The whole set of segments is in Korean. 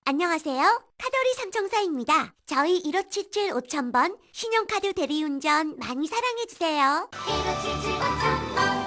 안녕하세요. 카더리 삼총사입니다. 저희 1577 5000번 신용카드 대리운전 많이 사랑해주세요. 1577 5000번.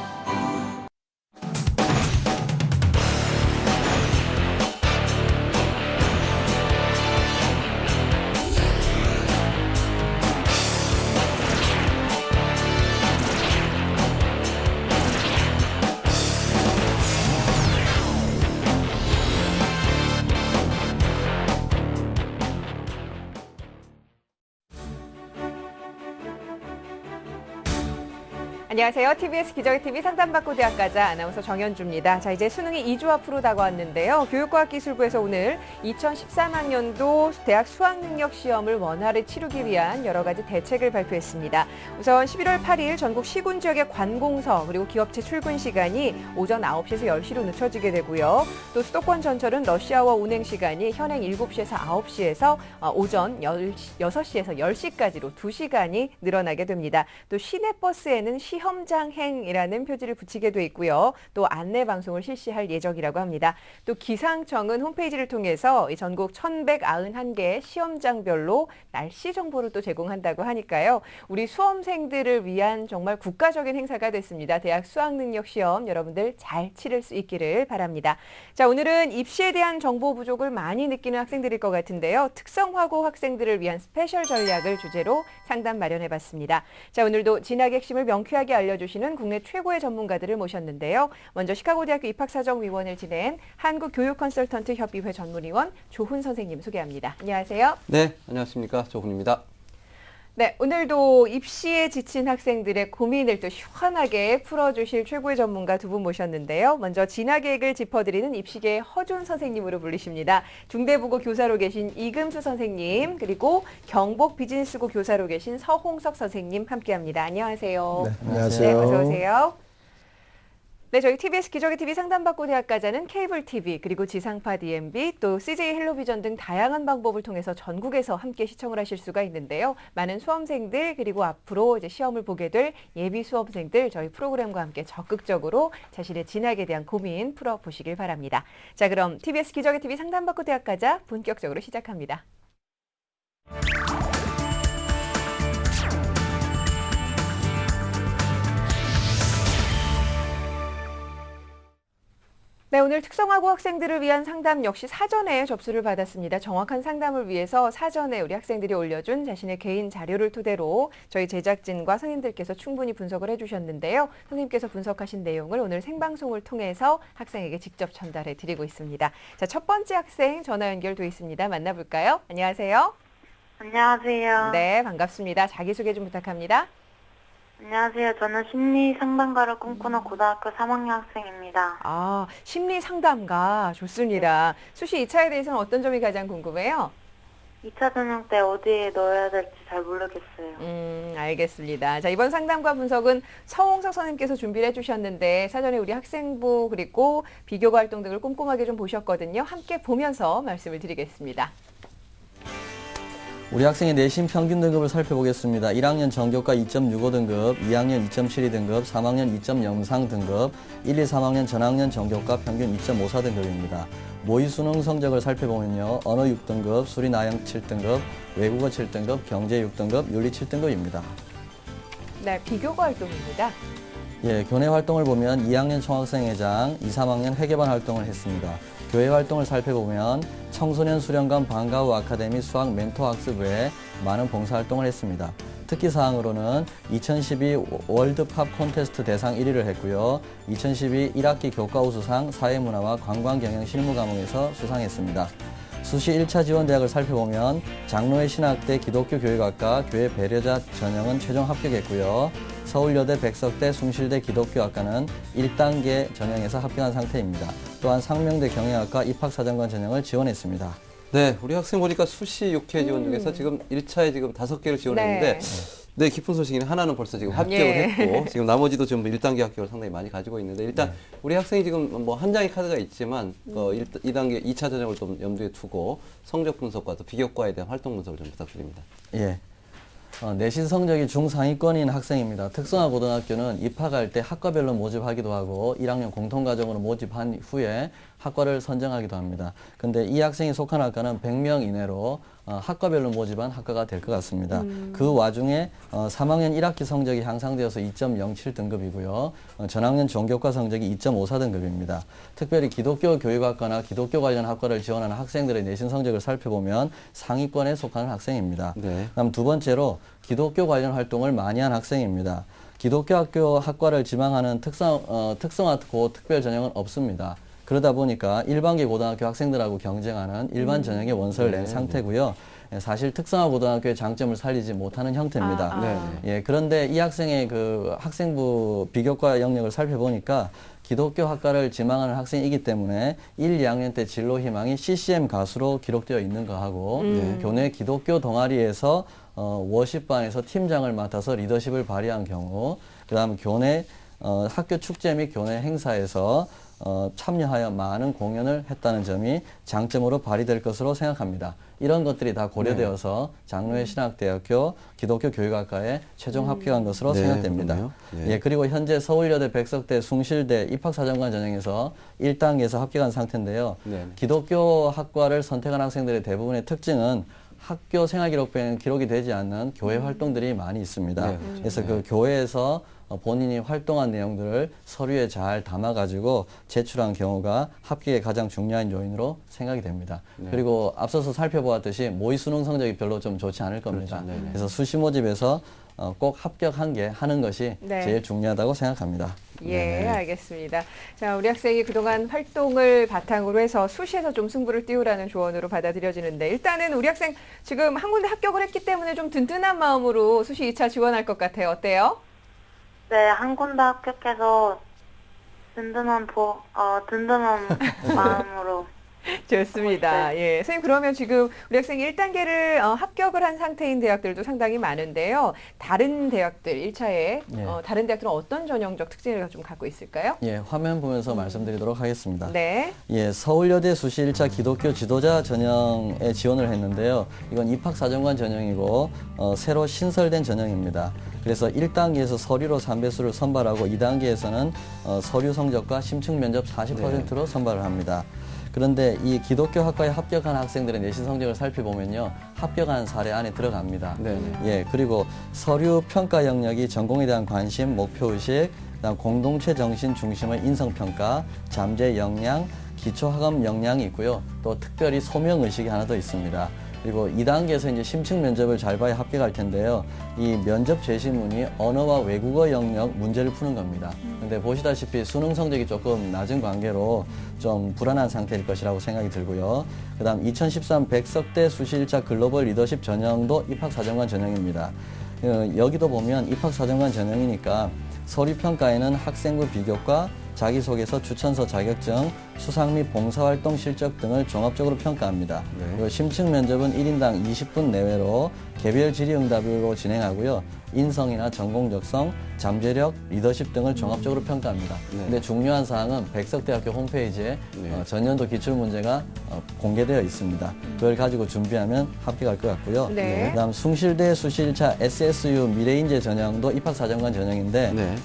안녕하세요. TBS 기적의 TV 상담받고 대학가자 아나운서 정현주입니다. 자, 이제 수능이 2주 앞으로 다가왔는데요. 교육과학기술부에서 오늘 2013학년도 대학 수학능력시험을 원활히 치르기 위한 여러 가지 대책을 발표했습니다. 우선 11월 8일 전국 시군 지역의 관공서 그리고 기업체 출근 시간이 오전 9시에서 10시로 늦춰지게 되고요. 또 수도권 전철은 러시아워 운행 시간이 현행 7시에서 9시에서 오전 6시에서 10시까지로 2시간이 늘어나게 됩니다. 또 시내버스에는 시험장행이라는 표지를 붙이게 돼 있고요. 또 안내 방송을 실시할 예정이라고 합니다. 또 기상청은 홈페이지를 통해서 전국 1,191개 시험장별로 날씨 정보를 또 제공한다고 하니까요. 우리 수험생들을 위한 정말 국가적인 행사가 됐습니다. 대학 수학능력시험 여러분들 잘 치를 수 있기를 바랍니다. 자, 오늘은 입시에 대한 정보 부족을 많이 느끼는 학생들일 것 같은데요. 특성화고 학생들을 위한 스페셜 전략을 주제로 상담 마련해봤습니다. 자, 오늘도 진학의 핵심을 명쾌하게 알려주시는 국내 최고의 전문가들을 모셨는데요. 먼저 시카고대학교 입학사정위원을 지낸 한국교육컨설턴트협의회 전문위원 조훈 선생님 소개합니다. 안녕하세요. 네, 안녕하십니까. 조훈입니다. 네, 오늘도 입시에 지친 학생들의 고민을 또 시원하게 풀어주실 최고의 전문가 두 분 모셨는데요. 먼저 진학 계획을 짚어드리는 입시계의 허준 선생님으로 불리십니다. 중대부고 교사로 계신 이금수 선생님, 그리고 경복 비즈니스고 교사로 계신 서홍석 선생님 함께합니다. 안녕하세요. 네, 안녕하세요. 네, 어서 오세요. 네, 저희 TBS 기적의 TV 상담받고 대학가자는 케이블 TV 그리고 지상파 DMB 또 CJ 헬로비전 등 다양한 방법을 통해서 전국에서 함께 시청을 하실 수가 있는데요. 많은 수험생들 그리고 앞으로 이제 시험을 보게 될 예비 수험생들 저희 프로그램과 함께 적극적으로 자신의 진학에 대한 고민 풀어보시길 바랍니다. 자, 그럼 TBS 기적의 TV 상담받고 대학가자 본격적으로 시작합니다. 네, 오늘 특성화고 학생들을 위한 상담 역시 사전에 접수를 받았습니다. 정확한 상담을 위해서 사전에 우리 학생들이 올려준 자신의 개인 자료를 토대로 저희 제작진과 선생님들께서 충분히 분석을 해주셨는데요. 선생님께서 분석하신 내용을 오늘 생방송을 통해서 학생에게 직접 전달해 드리고 있습니다. 자, 첫 번째 학생 전화 연결돼 있습니다. 만나볼까요? 안녕하세요. 안녕하세요. 네, 반갑습니다. 자기소개 좀 부탁합니다. 안녕하세요. 저는 심리 상담가를 꿈꾸는 고등학교 3학년 학생입니다. 아, 심리 상담가 좋습니다. 수시 2차에 대해서는 어떤 점이 가장 궁금해요? 2차 전형 때 어디에 넣어야 될지 잘 모르겠어요. 알겠습니다. 자, 이번 상담과 분석은 서홍석 선생님께서 준비를 해주셨는데 사전에 우리 학생부 그리고 비교과 활동 등을 꼼꼼하게 좀 보셨거든요. 함께 보면서 말씀을 드리겠습니다. 우리 학생의 내신 평균 등급을 살펴보겠습니다. 1학년 전교과 2.65등급, 2학년 2.72등급, 3학년 2.03 등급, 1, 2, 3학년 전학년 전교과 평균 2.54등급입니다. 모의 수능 성적을 살펴보면요. 언어 6등급, 수리 나영 7등급, 외국어 7등급, 경제 6등급, 윤리 7등급입니다. 네, 비교과 활동입니다. 예, 교내 활동을 보면 2학년 총학생회장, 2, 3학년 회계반 활동을 했습니다. 교회 활동을 살펴보면 청소년 수련관 방과후 아카데미 수학 멘토 학습 외에 많은 봉사활동을 했습니다. 특기사항으로는 2012 월드팝 콘테스트 대상 1위를 했고요. 2012 1학기 교과우수상 사회문화와 관광경영 실무 과목에서 수상했습니다. 수시 1차 지원 대학을 살펴보면 장로회 신학대 기독교 교육학과 교회 배려자 전형은 최종 합격했고요. 서울여대 백석대 숭실대 기독교학과는 1단계 전형에서 합격한 상태입니다. 또한 상명대 경영학과 입학사정관 전형을 지원했습니다. 네, 우리 학생 보니까 수시 6회 지원 중에서 지금 1차에 지금 5개를 지원했는데 네, 기쁜 소식이는 하나는 벌써 지금 합격을 했고 지금 나머지도 지금 1단계 합격을 상당히 많이 가지고 있는데 일단 우리 학생이 지금 뭐 한 장의 카드가 있지만 2단계 2차 전형을 좀 염두에 두고 성적 분석과 또 비교과에 대한 활동 분석을 좀 부탁드립니다. 예. 내신 성적이 중상위권인 학생입니다. 특성화 고등학교는 입학할 때 학과별로 모집하기도 하고 1학년 공통과정으로 모집한 후에 학과를 선정하기도 합니다. 근데 이 학생이 속한 학과는 100명 이내로 학과별로 모집한 학과가 될 것 같습니다. 그 와중에 3학년 1학기 성적이 향상되어서 2.07 등급이고요. 전학년 종교과 성적이 2.54 등급입니다. 특별히 기독교 교육학과나 기독교 관련 학과를 지원하는 학생들의 내신 성적을 살펴보면 상위권에 속하는 학생입니다. 네. 그다음 두 번째로 기독교 관련 활동을 많이 한 학생입니다. 기독교 학교 학과를 지망하는 특성화 특별 전형은 없습니다. 그러다 보니까 일반계 고등학교 학생들하고 경쟁하는 일반 전형의 원서를 낸 상태고요. 사실 특성화 고등학교의 장점을 살리지 못하는 형태입니다. 예, 그런데 이 학생의 그 학생부 비교과 영역을 살펴보니까 기독교 학과를 지망하는 학생이기 때문에 1, 2학년 때 진로 희망이 CCM 가수로 기록되어 있는 거하고 교내 기독교 동아리에서 워십반에서 팀장을 맡아서 리더십을 발휘한 경우, 그다음 교내 학교 축제 및 교내 행사에서 참여하여 많은 공연을 했다는 점이 장점으로 발휘될 것으로 생각합니다. 이런 것들이 다 고려되어서 장로회 신학대학교 기독교 교육학과에 최종 합격한 것으로 생각됩니다. 그렇네요. 예, 그리고 현재 서울여대, 백석대, 숭실대 입학사정관 전형에서 1단계에서 합격한 상태인데요. 기독교 학과를 선택한 학생들의 대부분의 특징은 학교 생활기록부에는 기록이 되지 않는 교회 활동들이 많이 있습니다. 그래서 그 교회에서 본인이 활동한 내용들을 서류에 잘 담아가지고 제출한 경우가 합격의 가장 중요한 요인으로 생각이 됩니다. 그리고 앞서서 살펴보았듯이 모의 수능 성적이 별로 좀 좋지 않을 겁니다. 그래서 수시 모집에서 꼭 합격한 게 하는 것이 제일 중요하다고 생각합니다. 예, 알겠습니다. 자, 우리 학생이 그동안 활동을 바탕으로 해서 수시에서 좀 승부를 띄우라는 조언으로 받아들여지는데, 일단은 우리 학생 지금 한 군데 합격을 했기 때문에 좀 든든한 마음으로 수시 2차 지원할 것 같아요. 어때요? 네, 한 군데 합격해서 든든한 마음으로. 좋습니다. 예. 선생님, 그러면 지금 우리 학생이 1단계를 합격을 한 상태인 대학들도 상당히 많은데요. 다른 대학들, 1차에 다른 대학들은 어떤 전형적 특징을 좀 갖고 있을까요? 예, 화면 보면서 말씀드리도록 하겠습니다. 네. 예, 서울여대 수시 1차 기독교 지도자 전형에 지원을 했는데요. 이건 입학사정관 전형이고 새로 신설된 전형입니다. 그래서 1단계에서 서류로 3배수를 선발하고 2단계에서는 서류 성적과 심층 면접 40%로 선발을 합니다. 그런데 이 기독교 학과에 합격한 학생들의 내신 성적을 살펴보면요, 합격한 사례 안에 들어갑니다. 예, 그리고 서류 평가 영역이 전공에 대한 관심, 목표의식, 그다음 공동체 정신 중심의 인성평가, 잠재 역량, 기초 학업 역량이 있고요. 또 특별히 소명 의식이 하나 더 있습니다. 그리고 2단계에서 이제 심층 면접을 잘 봐야 합격할 텐데요. 이 면접 제시문이 언어와 외국어 영역 문제를 푸는 겁니다. 근데 보시다시피 수능 성적이 조금 낮은 관계로 좀 불안한 상태일 것이라고 생각이 들고요. 그다음 2013 백석대 수시 1차 글로벌 리더십 전형도 입학사정관 전형입니다. 여기도 보면 입학사정관 전형이니까 서류평가에는 학생부 비교과, 자기소개서, 추천서 자격증, 수상 및 봉사활동 실적 등을 종합적으로 평가합니다. 그리고 심층 면접은 1인당 20분 내외로 개별 질의응답으로 진행하고요. 인성이나 전공 적성, 잠재력, 리더십 등을 종합적으로 평가합니다. 근데 중요한 사항은 백석대학교 홈페이지에 전년도 기출문제가 공개되어 있습니다. 그걸 가지고 준비하면 합격할 것 같고요. 그다음 숭실대 수시 1차 SSU 미래인재 전형도 입학사정관 전형인데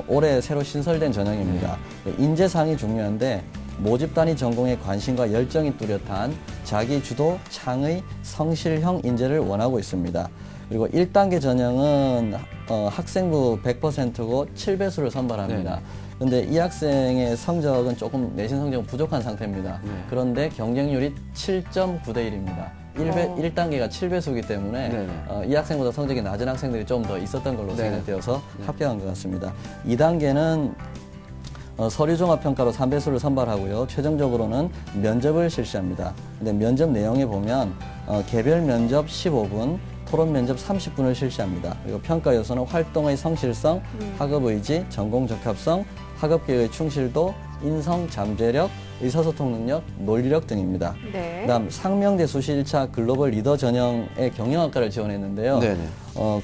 올해 새로 신설된 전형입니다. 인재상이 중요한데 모집 단위 전공에 관심과 열정이 뚜렷한 자기 주도, 창의, 성실형 인재를 원하고 있습니다. 그리고 1단계 전형은 학생부 100%고 7배수를 선발합니다. 그런데 이 학생의 성적은 조금 내신 성적은 부족한 상태입니다. 그런데 경쟁률이 7.9대 1입니다. 1단계가 7배수이기 때문에 이 학생보다 성적이 낮은 학생들이 좀 더 있었던 걸로 생각되어서 합격한 것 같습니다. 2단계는 서류종합평가로 3배수를 선발하고요. 최종적으로는 면접을 실시합니다. 근데 면접 내용에 보면 개별 면접 15분, 토론 면접 30분을 실시합니다. 그리고 평가 요소는 활동의 성실성, 학업 의지, 전공 적합성, 학업 계획의 충실도, 인성, 잠재력, 의사소통 능력, 논리력 등입니다. 네. 그다음 상명대 수시 1차 글로벌 리더 전형의 경영학과를 지원했는데요. 네네.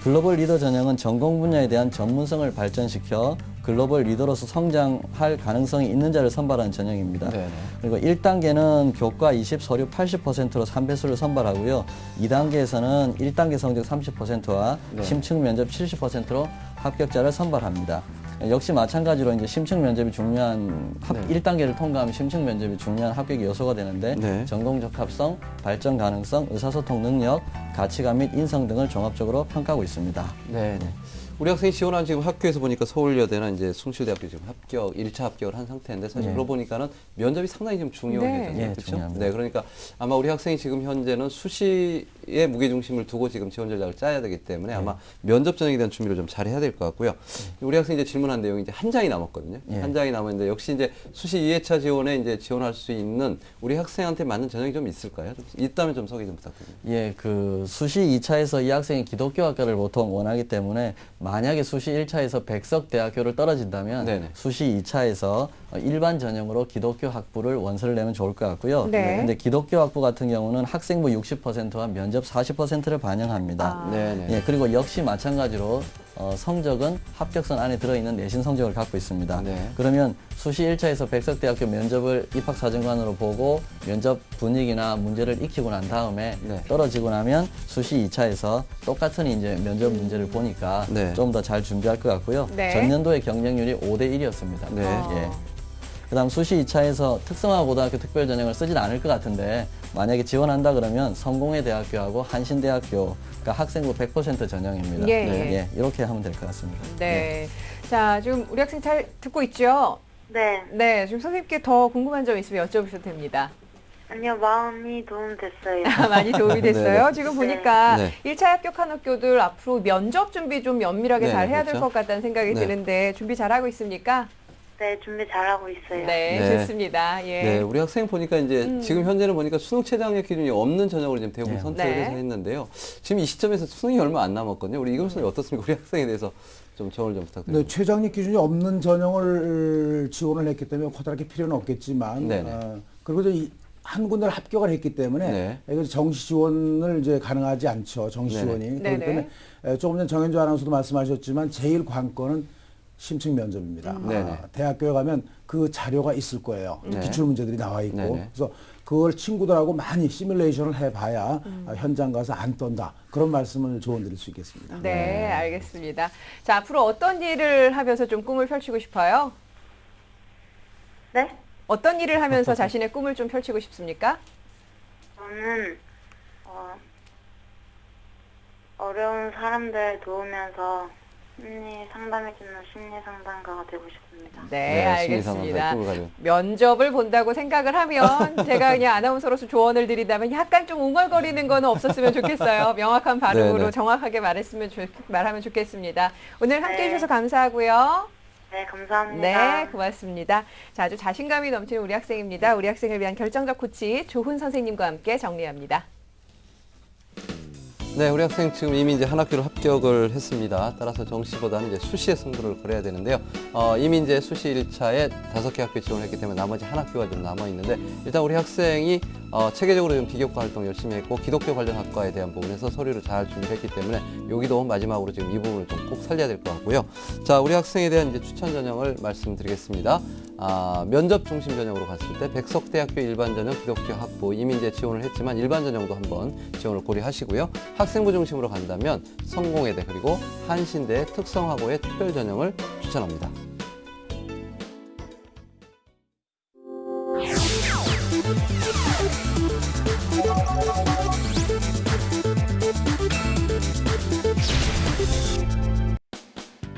글로벌 리더 전형은 전공 분야에 대한 전문성을 발전시켜 글로벌 리더로서 성장할 가능성이 있는 자를 선발하는 전형입니다. 네네. 그리고 1단계는 교과 20, 서류 80%로 3배수를 선발하고요. 2단계에서는 1단계 성적 30%와 네. 심층 면접 70%로 합격자를 선발합니다. 역시 마찬가지로 이제 심층 면접이 중요한 네. 1단계를 통과하면 심층 면접이 중요한 합격 요소가 되는데 네. 전공 적합성, 발전 가능성, 의사소통 능력, 가치관 및 인성 등을 종합적으로 평가하고 있습니다. 네. 우리 학생이 지원한 지금 학교에서 보니까 서울여대나 이제 숭실대학교 지금 합격, 1차 합격을 한 상태인데 사실 네. 그러고 보니까는 면접이 상당히 좀 중요해요. 네. 예, 그렇죠? 중요합니다. 네, 그러니까 아마 우리 학생이 지금 현재는 수시에 무게중심을 두고 지금 지원 전략을 짜야 되기 때문에 아마 면접 전형에 대한 준비를 좀 잘 해야 될 것 같고요. 우리 학생이 이제 질문한 내용이 이제 한 장이 남았거든요. 예. 한 장이 남았는데 역시 이제 수시 2회차 지원에 이제 지원할 수 있는 우리 학생한테 맞는 전형이 좀 있을까요? 좀 있다면 좀 소개 좀 부탁드립니다. 예, 그 수시 2차에서 이 학생이 기독교학과를 보통 원하기 때문에 만약에 수시 1차에서 백석 대학교를 떨어진다면 네네. 수시 2차에서 일반 전형으로 기독교 학부를 원서를 내면 좋을 것 같고요. 네. 근데 기독교 학부 같은 경우는 학생부 60%와 면접 40%를 반영합니다. 아. 네네. 예, 그리고 역시 마찬가지로 성적은 합격선 안에 들어있는 내신 성적을 갖고 있습니다. 네. 그러면 수시 1차에서 백석대학교 면접을 입학사정관으로 보고 면접 분위기나 문제를 익히고 난 다음에 네. 떨어지고 나면 수시 2차에서 똑같은 이제 면접 문제를 보니까 네. 좀 더 잘 준비할 것 같고요. 네. 전년도의 경쟁률이 5대1이었습니다. 네. 예. 그다음 수시 2차에서 특성화 고등학교 특별 전형을 쓰진 않을 것 같은데 만약에 지원한다 그러면 성공회 대학교하고 한신대학교가 학생부 100% 전형입니다. 예. 예, 이렇게 하면 될 것 같습니다. 네. 자, 지금 우리 학생 잘 듣고 있죠? 네. 네. 지금 선생님께 더 궁금한 점 있으면 여쭤보셔도 됩니다. 아니요, 마음이 도움됐어요. 많이 도움이 됐어요. 네네. 지금 보니까 네. 1차 합격한 학교들 앞으로 면접 준비 좀 면밀하게 네, 잘 해야 될 그렇죠. 것 같다는 생각이 네. 드는데 준비 잘하고 있습니까? 네, 준비 잘하고 있어요. 네, 네. 좋습니다. 예. 네, 우리 학생 보니까 이제 지금 현재는 보니까 수능 최저 학력 기준이 없는 전형을 지금 대부분 네. 선택을 네. 해서 했는데요. 지금 이 시점에서 수능이 얼마 안 남았거든요. 우리 이금 선생님 어떻습니까? 우리 학생에 대해서 좀 조언을 좀 네, 부탁드립니다. 최저학력 기준이 없는 전형을 지원을 했기 때문에 커다랗게 필요는 없겠지만, 네네. 그리고 이제 한 군데를 합격을 했기 때문에 네. 이거 정시 지원을 이제 가능하지 않죠. 정시 네네. 지원이. 네네. 그렇기 때문에 조금 전 정현주 아나운서도 말씀하셨지만 제일 관건은 심층 면접입니다. 네네. 대학교에 가면 그 자료가 있을 거예요. 네. 기출 문제들이 나와 있고. 네네. 그래서 그걸 친구들하고 많이 시뮬레이션을 해봐야 현장 가서 안 떤다. 그런 말씀을 조언드릴 수 있겠습니다. 네, 알겠습니다. 자, 앞으로 어떤 일을 하면서 좀 꿈을 펼치고 싶어요? 네? 어떤 일을 하면서 자신의 꿈을 좀 펼치고 싶습니까? 저는 어려운 사람들 도우면서 심리 상담해주는 심리 상담가가 되고 싶습니다. 네, 심리상담사의 알겠습니다. 꿈을 가지고. 면접을 본다고 생각을 하면 제가 그냥 아나운서로서 조언을 드린다면 약간 좀 웅얼거리는 거는 없었으면 좋겠어요. 명확한 발음으로 네네. 정확하게 말하면 좋겠습니다. 오늘 함께 네. 해주셔서 감사하고요. 네, 감사합니다. 네, 고맙습니다. 자, 아주 자신감이 넘치는 우리 학생입니다. 우리 학생을 위한 결정적 코치 조훈 선생님과 함께 정리합니다. 네, 우리 학생 지금 이미 이제 한 학기로 합격을 했습니다. 따라서 정시보다는 이제 수시의 승부를 걸어야 되는데요. 이미 이제 수시 1차에 5개 학교에 지원했기 때문에 나머지 한 학교가 좀 남아 있는데 일단 우리 학생이 체계적으로 좀 비교과 활동 열심히 했고 기독교 관련 학과에 대한 부분에서 서류를 잘 준비했기 때문에 여기도 마지막으로 지금 이 부분을 좀 꼭 살려야 될 것 같고요. 자, 우리 학생에 대한 이제 추천 전형을 말씀드리겠습니다. 면접 중심 전형으로 갔을 때 백석대학교 일반 전형 기독교 학부 이미 이제 지원을 했지만 일반 전형도 한번 지원을 고려하시고요. 학생부 중심으로 간다면 성공회대 그리고 한신대 특성화고의 특별 전형을 추천합니다.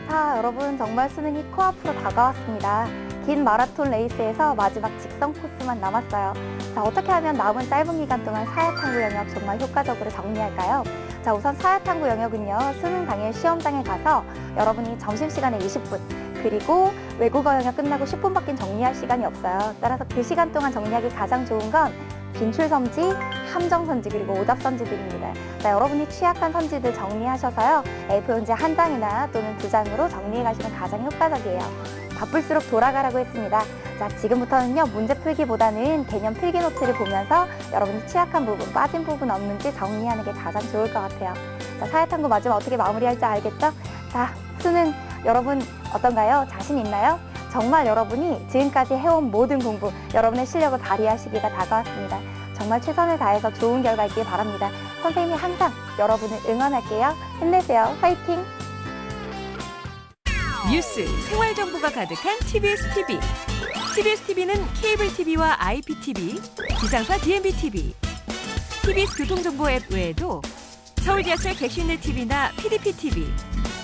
자, 여러분 정말 수능이 코앞으로 다가왔습니다. 긴 마라톤 레이스에서 마지막 직선 코스만 남았어요. 자, 어떻게 하면 남은 짧은 기간 동안 사회탐구 영역 정말 효과적으로 정리할까요? 자, 우선 사회탐구 영역은요, 수능 당일 시험장에 가서 여러분이 점심시간에 20분, 그리고 외국어 영역 끝나고 10분밖에 정리할 시간이 없어요. 따라서 그 시간 동안 정리하기 가장 좋은 건 빈출선지, 함정선지, 그리고 오답선지들입니다. 자, 여러분이 취약한 선지들 정리하셔서요, A4 용지 한 장이나 또는 2장으로 정리해 가시면 가장 효과적이에요. 바쁠수록 돌아가라고 했습니다. 자, 지금부터는요, 문제 풀기보다는 개념 필기 노트를 보면서 여러분이 취약한 부분, 빠진 부분 없는지 정리하는 게 가장 좋을 것 같아요. 자, 사회탐구 마지막 어떻게 마무리할지 알겠죠? 자, 수능 여러분 어떤가요? 자신 있나요? 정말 여러분이 지금까지 해온 모든 공부, 여러분의 실력을 발휘하시기가 다가왔습니다. 정말 최선을 다해서 좋은 결과 있길 바랍니다. 선생님이 항상 여러분을 응원할게요. 힘내세요. 화이팅! 뉴스, 생활 정보가 가득한 TBS TV. TBS TV는 케이블 TV와 IPTV, 기상사 DMB TV, TBS 교통정보 앱 외에도 서울 지하철 객실내 TV나 PDP TV,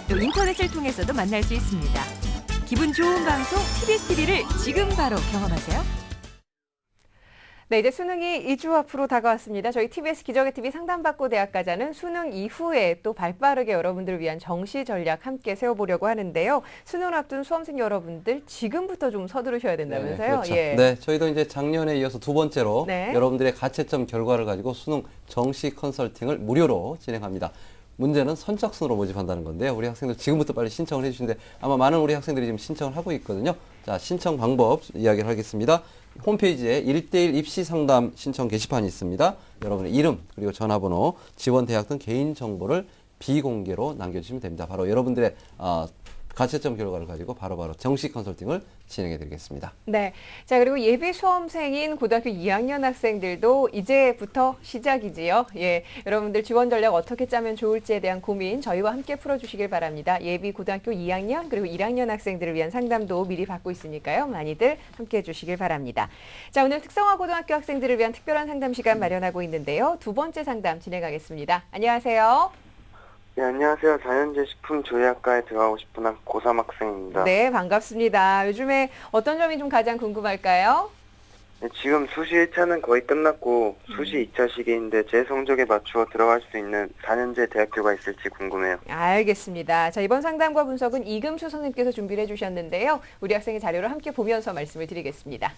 또 인터넷을 통해서도 만날 수 있습니다. 기분 좋은 방송 TBS TV를 지금 바로 경험하세요. 네, 이제 수능이 2주 앞으로 다가왔습니다. 저희 TBS 기적의 TV 상담받고 대학가자는 수능 이후에 또 발빠르게 여러분들을 위한 정시 전략 함께 세워보려고 하는데요. 수능을 앞둔 수험생 여러분들 지금부터 좀 서두르셔야 된다면서요? 네, 그렇죠. 예. 네, 저희도 이제 작년에 이어서 두 번째로 네. 여러분들의 가채점 결과를 가지고 수능 정시 컨설팅을 무료로 진행합니다. 문제는 선착순으로 모집한다는 건데요. 우리 학생들 지금부터 빨리 신청을 해주시는데 아마 많은 우리 학생들이 지금 신청을 하고 있거든요. 자, 신청 방법 이야기를 하겠습니다. 홈페이지에 1:1 입시 상담 신청 게시판이 있습니다. 여러분의 이름 그리고 전화번호, 지원 대학 등 개인 정보를 비공개로 남겨주시면 됩니다. 바로 여러분들의 가채점 결과를 가지고 바로바로 정식 컨설팅을 진행해 드리겠습니다. 네. 자, 그리고 예비 수험생인 고등학교 2학년 학생들도 이제부터 시작이지요. 예. 여러분들 지원 전략 어떻게 짜면 좋을지에 대한 고민 저희와 함께 풀어주시길 바랍니다. 예비 고등학교 2학년 그리고 1학년 학생들을 위한 상담도 미리 받고 있으니까요. 많이들 함께 해주시길 바랍니다. 자, 오늘 특성화 고등학교 학생들을 위한 특별한 상담 시간 마련하고 있는데요. 두 번째 상담 진행하겠습니다. 안녕하세요. 네, 안녕하세요. 자연재 식품 조리학과에 들어가고 싶은 고3 학생입니다. 네, 반갑습니다. 요즘에 어떤 점이 좀 가장 궁금할까요? 네, 지금 수시 1차는 거의 끝났고 수시 2차 시기인데 제 성적에 맞추어 들어갈 수 있는 4년제 대학교가 있을지 궁금해요. 알겠습니다. 자, 이번 상담과 분석은 이금수 선생님께서 준비를 해주셨는데요. 우리 학생의 자료를 함께 보면서 말씀을 드리겠습니다.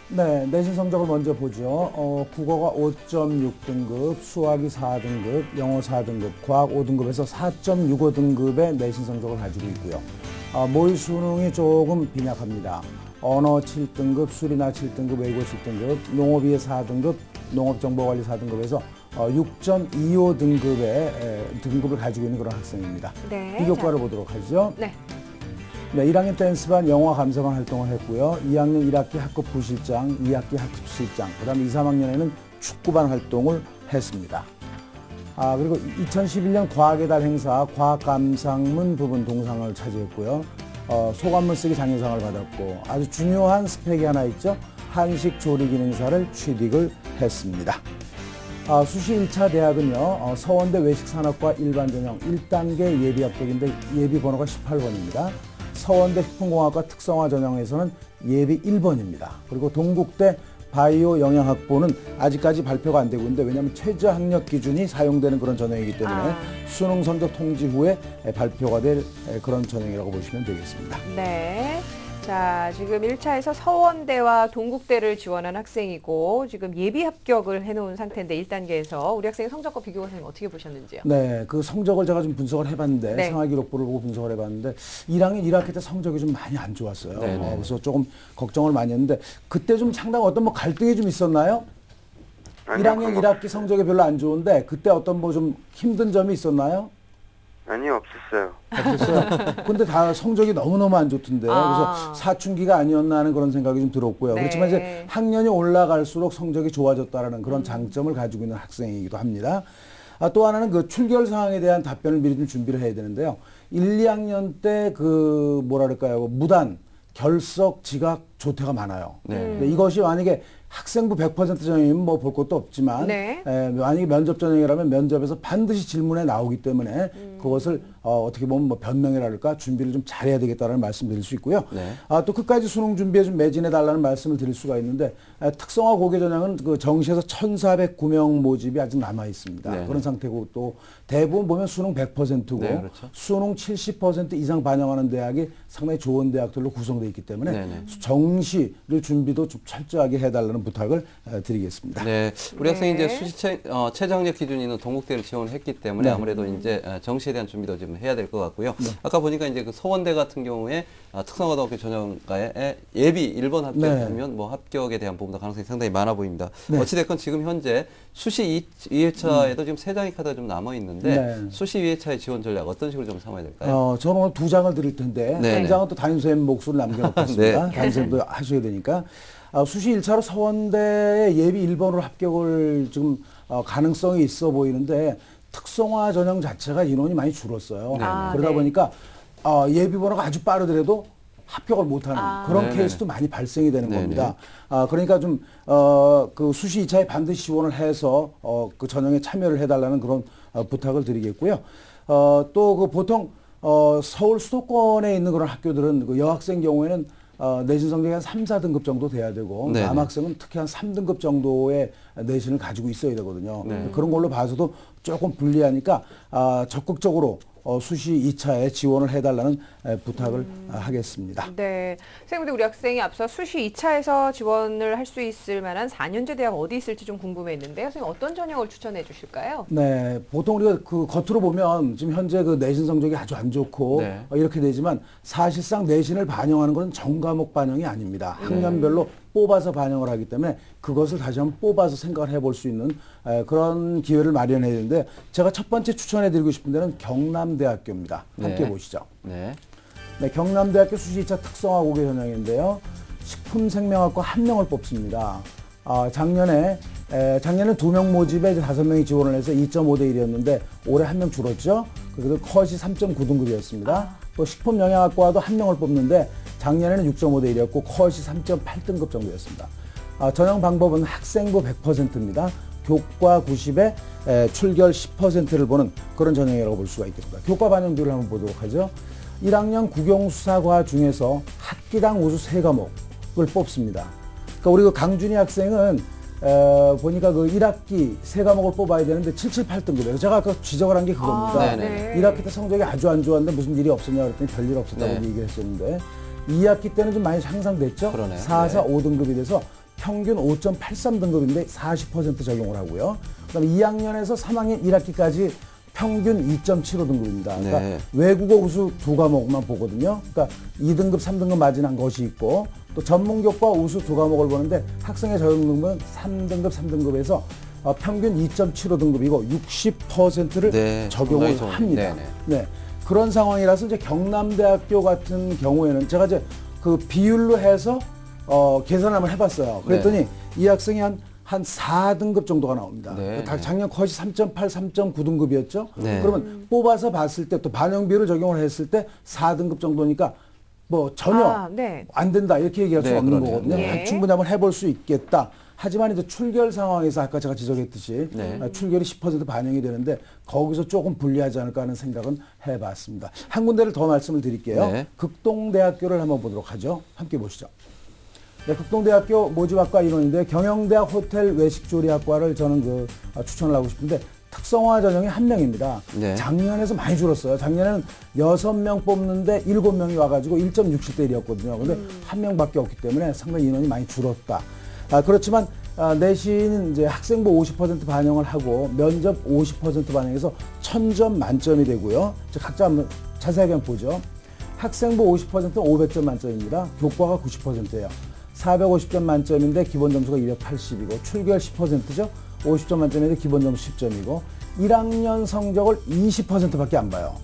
네, 내신 성적을 먼저 보죠. 국어가 5.6등급, 수학이 4등급, 영어 4등급, 과학 5등급에서 4.65등급의 내신 성적을 가지고 있고요. 모의 수능이 조금 빈약합니다. 언어 7등급, 수리나 7등급, 외국어 7등급, 농업이 4등급, 농업정보관리 4등급에서 6.25등급의 등급을 가지고 있는 그런 학생입니다. 네. 비교과를 보도록 하죠. 네. 네, 1학년 댄스반 영화 감사반 활동을 했고요. 2학년 1학기 학급 부실장, 2학기 학습실장, 그 다음에 2, 3학년에는 축구반 활동을 했습니다. 그리고 2011년 과학의 달 행사 과학감상문 부분 동상을 차지했고요. 소감문 쓰기 장려상을 받았고 아주 중요한 스펙이 하나 있죠. 한식 조리 기능사를 취득을 했습니다. 수시 1차 대학은요. 서원대 외식산업과 일반전형 1단계 예비 합격인데 예비 번호가 18번입니다. 서원대 식품공학과 특성화 전형에서는 예비 1번입니다. 그리고 동국대 바이오 영양학부는 아직까지 발표가 안 되고 있는데 왜냐하면 최저 학력 기준이 사용되는 그런 전형이기 때문에 수능 성적 통지 후에 발표가 될 그런 전형이라고 보시면 되겠습니다. 네. 자, 지금 1차에서 서원대와 동국대를 지원한 학생이고 지금 예비 합격을 해놓은 상태인데 1단계에서 우리 학생의 성적과 비교가 선생님 어떻게 보셨는지요? 네, 그 성적을 제가 좀 분석을 해봤는데 네. 생활기록부를 보고 분석을 해봤는데 1학년 1학기 때 성적이 좀 많이 안 좋았어요. 그래서 조금 걱정을 많이 했는데 그때 좀 상당히 어떤 뭐 갈등이 좀 있었나요? 아니요, 1학년 1학기 성적이 별로 안 좋은데 그때 어떤 뭐 좀 힘든 점이 있었나요? 아니요, 없었어요. 없었어요. 근데 다 성적이 너무너무 안 좋던데. 그래서 사춘기가 아니었나 하는 그런 생각이 좀 들었고요. 네. 그렇지만 이제 학년이 올라갈수록 성적이 좋아졌다라는 그런 장점을 가지고 있는 학생이기도 합니다. 또 하나는 그 출결 사항에 대한 답변을 미리 좀 준비를 해야 되는데요. 1, 2학년 때 그 뭐라 그럴까요? 무단, 결석, 지각, 조퇴가 많아요. 근데 이것이 만약에 학생부 100% 전형이면 뭐 볼 것도 없지만 네. 만약에 면접 전형이라면 면접에서 반드시 질문에 나오기 때문에 그것을 어떻게 보면 뭐 변명이랄까 준비를 좀 잘해야 되겠다는 말씀드릴 수 있고요. 네. 또 끝까지 수능 준비에 좀 매진해 달라는 말씀을 드릴 수가 있는데 특성화 고교 전형은 그 정시에서 1,409명 모집이 아직 남아 있습니다. 네. 그런 상태고 또 대부분 보면 수능 100%고 네, 그렇죠. 수능 70% 이상 반영하는 대학이 상당히 좋은 대학들로 구성되어 있기 때문에 네네. 정시를 준비도 좀 철저하게 해달라는 부탁을 드리겠습니다. 네, 우리 네. 학생이 이제 수시 최저학력 기준이 있는 동국대를 지원했기 때문에 아무래도 이제 정시에 대한 준비도 좀 좀 해야 될 것 같고요. 아까 보니까 이제 그 서원대 같은 경우에 특성화고등학교 전형과에 예비 1번 합격하면 뭐 합격에 대한 부분도 가능성이 상당히 많아 보입니다. 어찌됐건 지금 현재 수시 2회차에도 지금 3장의 카드가 좀 남아 있는데 수시 2회차의 지원 전략 어떤 식으로 좀 삼아야 될까요? 저는 오늘 2장을 드릴 텐데 한 장은 또 담임선생님 몫을 남겨놓겠습니다. 담임선생님도 하셔야 되니까. 수시 1차로 서원대 예비 1번으로 합격을 지금 가능성이 있어 보이는데 특성화 전형 자체가 인원이 많이 줄었어요. 그러다 보니까 예비 번호가 아주 빠르더라도 합격을 못하는 그런 케이스도 많이 발생이 되는 겁니다. 그러니까 좀 그 수시 2차에 반드시 지원을 해서 그 전형에 참여를 해달라는 그런 부탁을 드리겠고요. 또 그 보통 서울 수도권에 있는 그런 학교들은 그 여학생 경우에는 내신 성적이 한 3, 4등급 정도 돼야 되고 남학생은 특히 한 3등급 정도의 내신을 가지고 있어야 되거든요. 그런 걸로 봐서도 조금 불리하니까 적극적으로 수시 2차에 지원을 해달라는 부탁을 하겠습니다. 네. 선생님들 우리 학생이 앞서 수시 2차에서 지원을 할 수 있을 만한 4년제 대학 어디 있을지 좀 궁금했는데요. 선생님 어떤 전형을 추천해 주실까요? 네. 보통 우리가 그 겉으로 보면 지금 현재 그 내신 성적이 아주 안 좋고 이렇게 되지만 사실상 내신을 반영하는 것은 전과목 반영이 아닙니다. 학년별로 뽑아서 반영을 하기 때문에 그것을 다시 한번 뽑아서 생각을 해볼 수 있는 그런 기회를 마련해야 되는데 제가 첫 번째 추천해드리고 싶은 데는 경남대학교입니다. 함께 보시죠. 네. 경남대학교 수시 2차 특성화 고교 전형인데요. 식품생명학과 1명을 뽑습니다. 작년에는 2명 모집에 이제 5명이 지원을 해서 2.5대 1이었는데 올해 1명 줄었죠. 그래서 컷이 3.9등급이었습니다. 또 식품영양학과도 1명을 뽑는데 작년에는 6.5대 1이었고 컷이 3.8등급 정도였습니다. 전형 방법은 학생부 100%입니다. 교과 90에 출결 10%를 보는 그런 전형이라고 볼 수가 있겠습니다. 교과 반영 비율을 한번 보도록 하죠. 1학년 국영수사과 중에서 학기당 우수 3과목을 뽑습니다. 그러니까 우리 그 강준희 학생은 보니까 그 1학기 3과목을 뽑아야 되는데 778등급이에요. 제가 아까 지적을 한 게 그겁니다. 1학기 때 성적이 아주 안 좋았는데 무슨 일이 없었냐 그랬더니 별일 없었다고 얘기를 했었는데 2학기 때는 좀 많이 향상됐죠. 4, 4, 5등급이 돼서 평균 5.83등급인데 40% 적용을 하고요. 그다음에 2학년에서 3학년 1학기까지 평균 2.75등급입니다. 그러니까 외국어 우수 2과목만 보거든요. 그러니까 2등급, 3등급 마진한 것이 있고 또 전문교과 우수 2과목을 보는데 학생의 적용등급은 3등급, 3등급에서 평균 2.75등급이고 60%를 적용을 합니다. 그런 상황이라서 이제 경남대학교 같은 경우에는 제가 이제 그 비율로 해서 계산을 한번 해봤어요. 그랬더니 이 학생이 한 4등급 정도가 나옵니다. 작년 컷이 3.8, 3.9등급이었죠. 그러면 뽑아서 봤을 때 또 반영 비율을 적용을 했을 때 4등급 정도니까 뭐 전혀 안 된다 이렇게 얘기할 수 없는 거거든요. 충분히 한번 해볼 수 있겠다. 하지만 이제 출결 상황에서 아까 제가 지적했듯이 출결이 10% 반영이 되는데 거기서 조금 불리하지 않을까 하는 생각은 해봤습니다. 한 군데를 더 말씀을 드릴게요. 극동대학교를 한번 보도록 하죠. 함께 보시죠. 극동대학교 모집학과 인원인데 경영대학 호텔 외식조리학과를 저는 추천을 하고 싶은데 특성화 전형이 1명입니다. 작년에서 많이 줄었어요. 작년에는 6명 뽑는데 7명이 와가지고 1.67대 1이었거든요. 근데 1명밖에 없기 때문에 상당히 인원이 많이 줄었다. 그렇지만 내신 이제 학생부 50% 반영을 하고 면접 50% 반영해서 1000점 만점이 되고요. 각자 한번 자세하게 한번 보죠. 학생부 50%는 500점 만점입니다. 교과가 90%예요. 450점 만점인데 기본 점수가 280이고 출결 10%죠. 50점 만점인데 기본 점수 10점이고 1학년 성적을 20%밖에 안 봐요.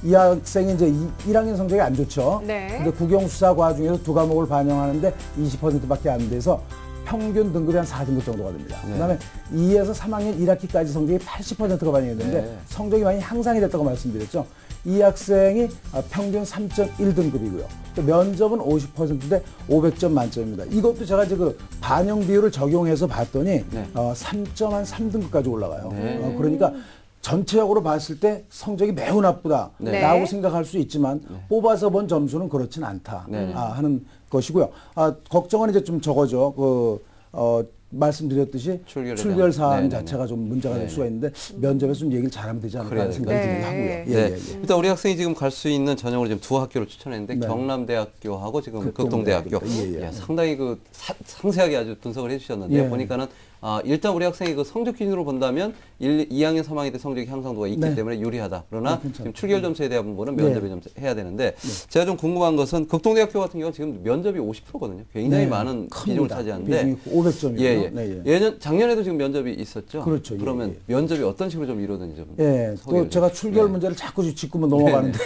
이 학생이 이제 1학년 성적이 안 좋죠. 근데 국영수사과 중에서 2과목을 반영하는데 20%밖에 안 돼서 평균 등급이 한 4등급 정도가 됩니다. 그다음에 2에서 3학년 1학기까지 성적이 80%가 반영이 되는데 성적이 많이 향상이 됐다고 말씀드렸죠. 이 학생이 평균 3.1등급이고요. 또 면접은 50%인데 500점 만점입니다. 이것도 제가 이제 그 반영 비율을 적용해서 봤더니 3.3등급까지 올라가요. 그러니까 전체적으로 봤을 때 성적이 매우 나쁘다라고 생각할 수 있지만 뽑아서 본 점수는 그렇진 않다 하는 것이고요. 걱정은 이제 좀 저거죠. 말씀드렸듯이 출결 사안 자체가 좀 문제가 될 수가 있는데 면접에서 좀 얘기를 잘하면 되지 않을까 하는 생각이 들긴 하고요. 일단 우리 학생이 지금 갈 수 있는 전형으로 지금 2학교를 추천했는데 경남대학교하고 지금 극동대학교 상당히 그 상세하게 아주 분석을 해주셨는데 보니까는 일단 우리 학생이 그 성적 기준으로 본다면 2학년 3학년 때 성적 향상도가 있기 네. 때문에 유리하다. 그러나 네, 괜찮아요. 지금 출결 점수에 대한 부분은 면접에 좀 해야 되는데 제가 좀 궁금한 것은 극동대학교 같은 경우는 지금 면접이 50%거든요. 굉장히 네, 많은 큽니다. 비중을 차지하는데 비중이 500점이고요. 예, 예. 네, 예. 작년에도 지금 면접이 있었죠. 그렇죠. 예, 그러면 예. 면접이 어떤 식으로 좀 이루어졌는지 좀 예, 소개를 또 제가 좀- 출결 네. 문제를 자꾸 짚고 넘어가는데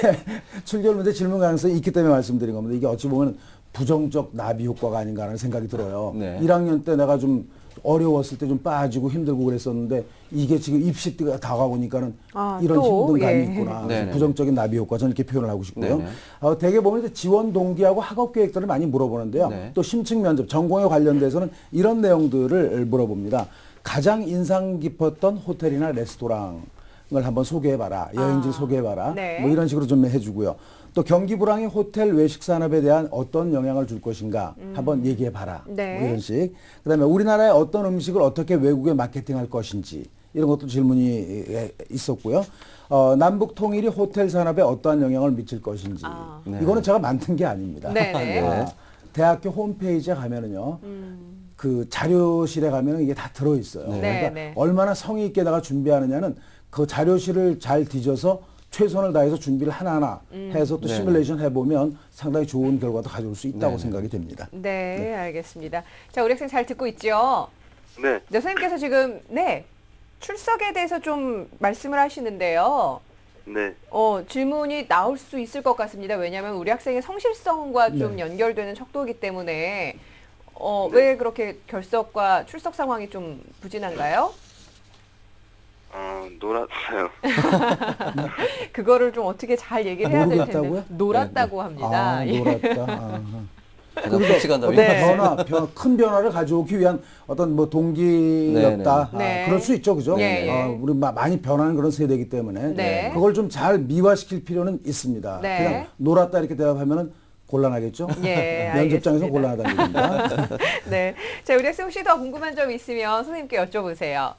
출결 문제 질문 가능성이 있기 때문에 말씀드린 겁니다. 이게 어찌 보면 부정적 나비 효과가 아닌가라는 생각이 들어요. 네. 1학년 때 내가 좀 어려웠을 때 좀 빠지고 힘들고 그랬었는데 이게 지금 입시 때가 다가오니까는 이런 또, 힘든 감이 예. 있구나. 네네. 부정적인 나비 효과 저는 이렇게 표현을 하고 싶고요. 네네. 대개 보면 이제 지원 동기하고 학업 계획들을 많이 물어보는데요. 네. 또 심층 면접 전공에 관련돼서는 이런 내용들을 물어봅니다. 가장 인상 깊었던 호텔이나 레스토랑을 한번 소개해봐라. 여행지를 소개해봐라. 네. 뭐 이런 식으로 좀 해주고요. 또 경기 불황이 호텔 외식 산업에 대한 어떤 영향을 줄 것인가 한번 얘기해봐라. 네. 뭐 이런 식. 그다음에 우리나라의 어떤 음식을 어떻게 외국에 마케팅할 것인지 이런 것도 질문이 있었고요. 남북 통일이 호텔 산업에 어떠한 영향을 미칠 것인지. 네. 이거는 제가 만든 게 아닙니다. 네네. 대학교 홈페이지에 가면은요. 그 자료실에 가면은 이게 다 들어 있어요. 네. 그러니까 네. 얼마나 성의 있게다가 준비하느냐는 그 자료실을 잘 뒤져서 최선을 다해서 준비를 하나하나 해서 또 네. 시뮬레이션 해보면 상당히 좋은 결과도 가져올 수 있다고 네. 생각이 됩니다. 네, 알겠습니다. 자, 우리 학생 잘 듣고 있죠? 네. 네, 선생님께서 지금 출석에 대해서 좀 말씀을 하시는데요. 네. 질문이 나올 수 있을 것 같습니다. 왜냐하면 우리 학생의 성실성과 좀 네. 연결되는 척도이기 때문에 왜 그렇게 결석과 출석 상황이 좀 부진한가요? 놀았어요. 그거를 좀 어떻게 잘 얘기를 해야 될 텐데. 모르겠다고요? 놀았다고 합니다. 아, 예. 놀았다. 아하. 가장 푹시간 답이 네. 큰 변화를 가져오기 위한 어떤 뭐 동기였다. 네, 네. 그럴 수 있죠, 그죠? 예, 예. 우리 많이 변하는 그런 세대이기 때문에 네. 그걸 좀 잘 미화시킬 필요는 있습니다. 네. 그냥 놀았다 이렇게 대답하면은 곤란하겠죠? 예, 면접장에서 알겠습니다. 곤란하다는 얘기입니다. 네. 자, 우리 학생 혹시 더 궁금한 점 있으면 선생님께 여쭤보세요.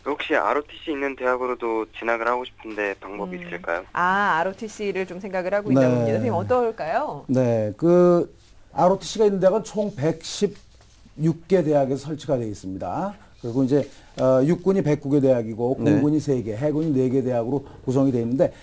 혹시 ROTC 있는 대학으로도 진학을 하고 싶은데 방법이 있을까요? ROTC를 좀 생각을 하고 있다고 네. 합니다. 선생님 어떨까요? 네, 그 ROTC가 있는 대학은 총 116개 대학에서 설치가 되어 있습니다. 그리고 이제 육군이 109개 대학이고 네. 공군이 3개, 해군이 4개 대학으로 구성이 되어 있는데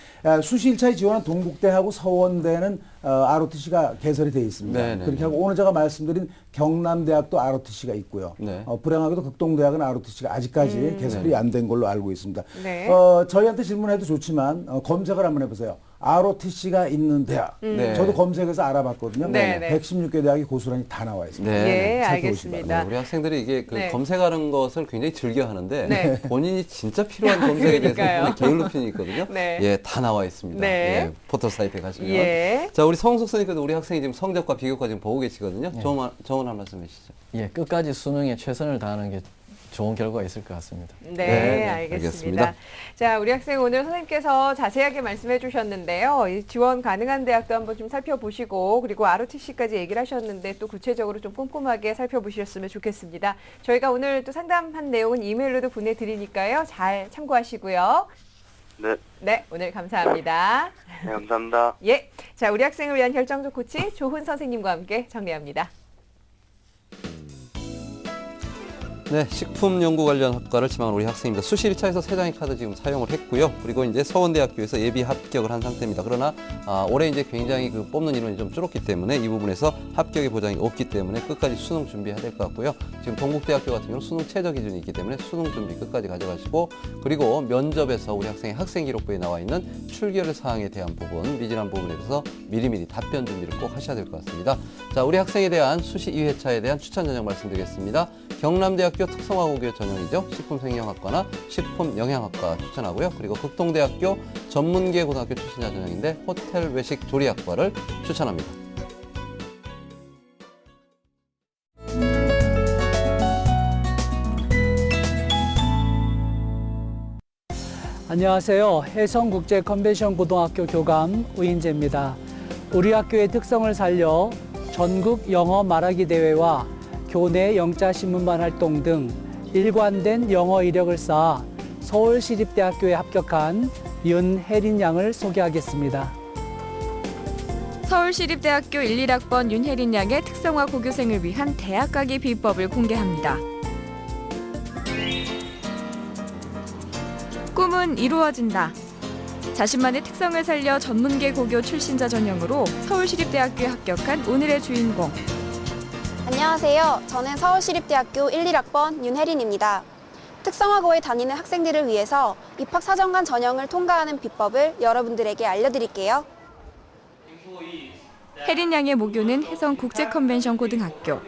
수시 1차에 지원한 동국대하고 서원대는 ROTC가 개설이 되어 있습니다. 네, 네, 그렇게 네. 하고 오늘 제가 말씀드린 경남대학도 ROTC가 있고요. 네. 불행하게도 극동대학은 ROTC가 아직까지 개설이 안 된 걸로 알고 있습니다. 네. 저희한테 질문해도 좋지만 검색을 한번 해보세요. ROTC가 있는 대학. 네. 저도 검색해서 알아봤거든요. 네, 네. 116개 대학이 고스란히 다 나와 있습니다. 네. 예, 살펴보시기 알겠습니다. 우리 학생들이 이게 그 네. 검색하는 것을 굉장히 즐겨 하는데 네. 본인이 진짜 필요한 검색에 대해서 그러니까요. 굉장히 게을른 편이 있거든요. 네. 예, 다 나와 있습니다. 네. 예, 포털 사이트에 가시면. 예. 자, 우리 성숙 선생님께도 우리 학생이 지금 성적과 비교과 지금 보고 계시거든요. 네. 정원 한 말씀 해주시죠. 예, 끝까지 수능에 최선을 다하는 게 좋은 결과가 있을 것 같습니다. 네, 네, 알겠습니다. 알겠습니다. 자, 우리 학생 오늘 선생님께서 자세하게 말씀해 주셨는데요. 이 지원 가능한 대학도 한번 좀 살펴보시고 그리고 ROTC까지 얘기를 하셨는데 또 구체적으로 좀 꼼꼼하게 살펴보셨으면 좋겠습니다. 저희가 오늘 또 상담한 내용은 이메일로도 보내드리니까요. 잘 참고하시고요. 네. 네, 오늘 감사합니다. 네, 감사합니다. 예, 자, 우리 학생을 위한 결정적 코치 조훈 선생님과 함께 정리합니다. 네, 식품연구 관련 학과를 지망한 우리 학생입니다. 수시 1차에서 3장의 카드 지금 사용을 했고요. 그리고 이제 서원대학교에서 예비 합격을 한 상태입니다. 그러나 올해 이제 굉장히 그 뽑는 인원이 좀 줄었기 때문에 이 부분에서 합격의 보장이 없기 때문에 끝까지 수능 준비해야 될 것 같고요. 지금 동국대학교 같은 경우는 수능 최저 기준이 있기 때문에 수능 준비 끝까지 가져가시고 그리고 면접에서 우리 학생의 학생 기록부에 나와 있는 출결 사항에 대한 부분, 미진한 부분에 대해서 미리미리 답변 준비를 꼭 하셔야 될 것 같습니다. 자, 우리 학생에 대한 수시 2회차에 대한 추천 전형 말씀드리겠습니다. 경남대학교 특성화고교 전형이죠. 식품생명학과나 식품영양학과 추천하고요. 그리고 극동대학교 전문계 고등학교 출신자 전형인데 호텔 외식 조리학과를 추천합니다. 안녕하세요. 해성국제 컨벤션 고등학교 교감 우인재입니다. 우리 학교의 특성을 살려 전국 영어 말하기 대회와 교내 영자 신문반 활동 등 일관된 영어 이력을 쌓아 서울시립대학교에 합격한 윤혜린 양을 소개하겠습니다. 서울시립대학교 1, 1학번 윤혜린 양의 특성화 고교생을 위한 대학 가기 비법을 공개합니다. 꿈은 이루어진다. 자신만의 특성을 살려 전문계 고교 출신자 전형으로 서울시립대학교에 합격한 오늘의 주인공. 안녕하세요. 저는 서울시립대학교 1, 1학번 윤혜린입니다. 특성화고에 다니는 학생들을 위해서 입학사정관 전형을 통과하는 비법을 여러분들에게 알려드릴게요. 혜린 양의 모교는 해성국제컨벤션 고등학교.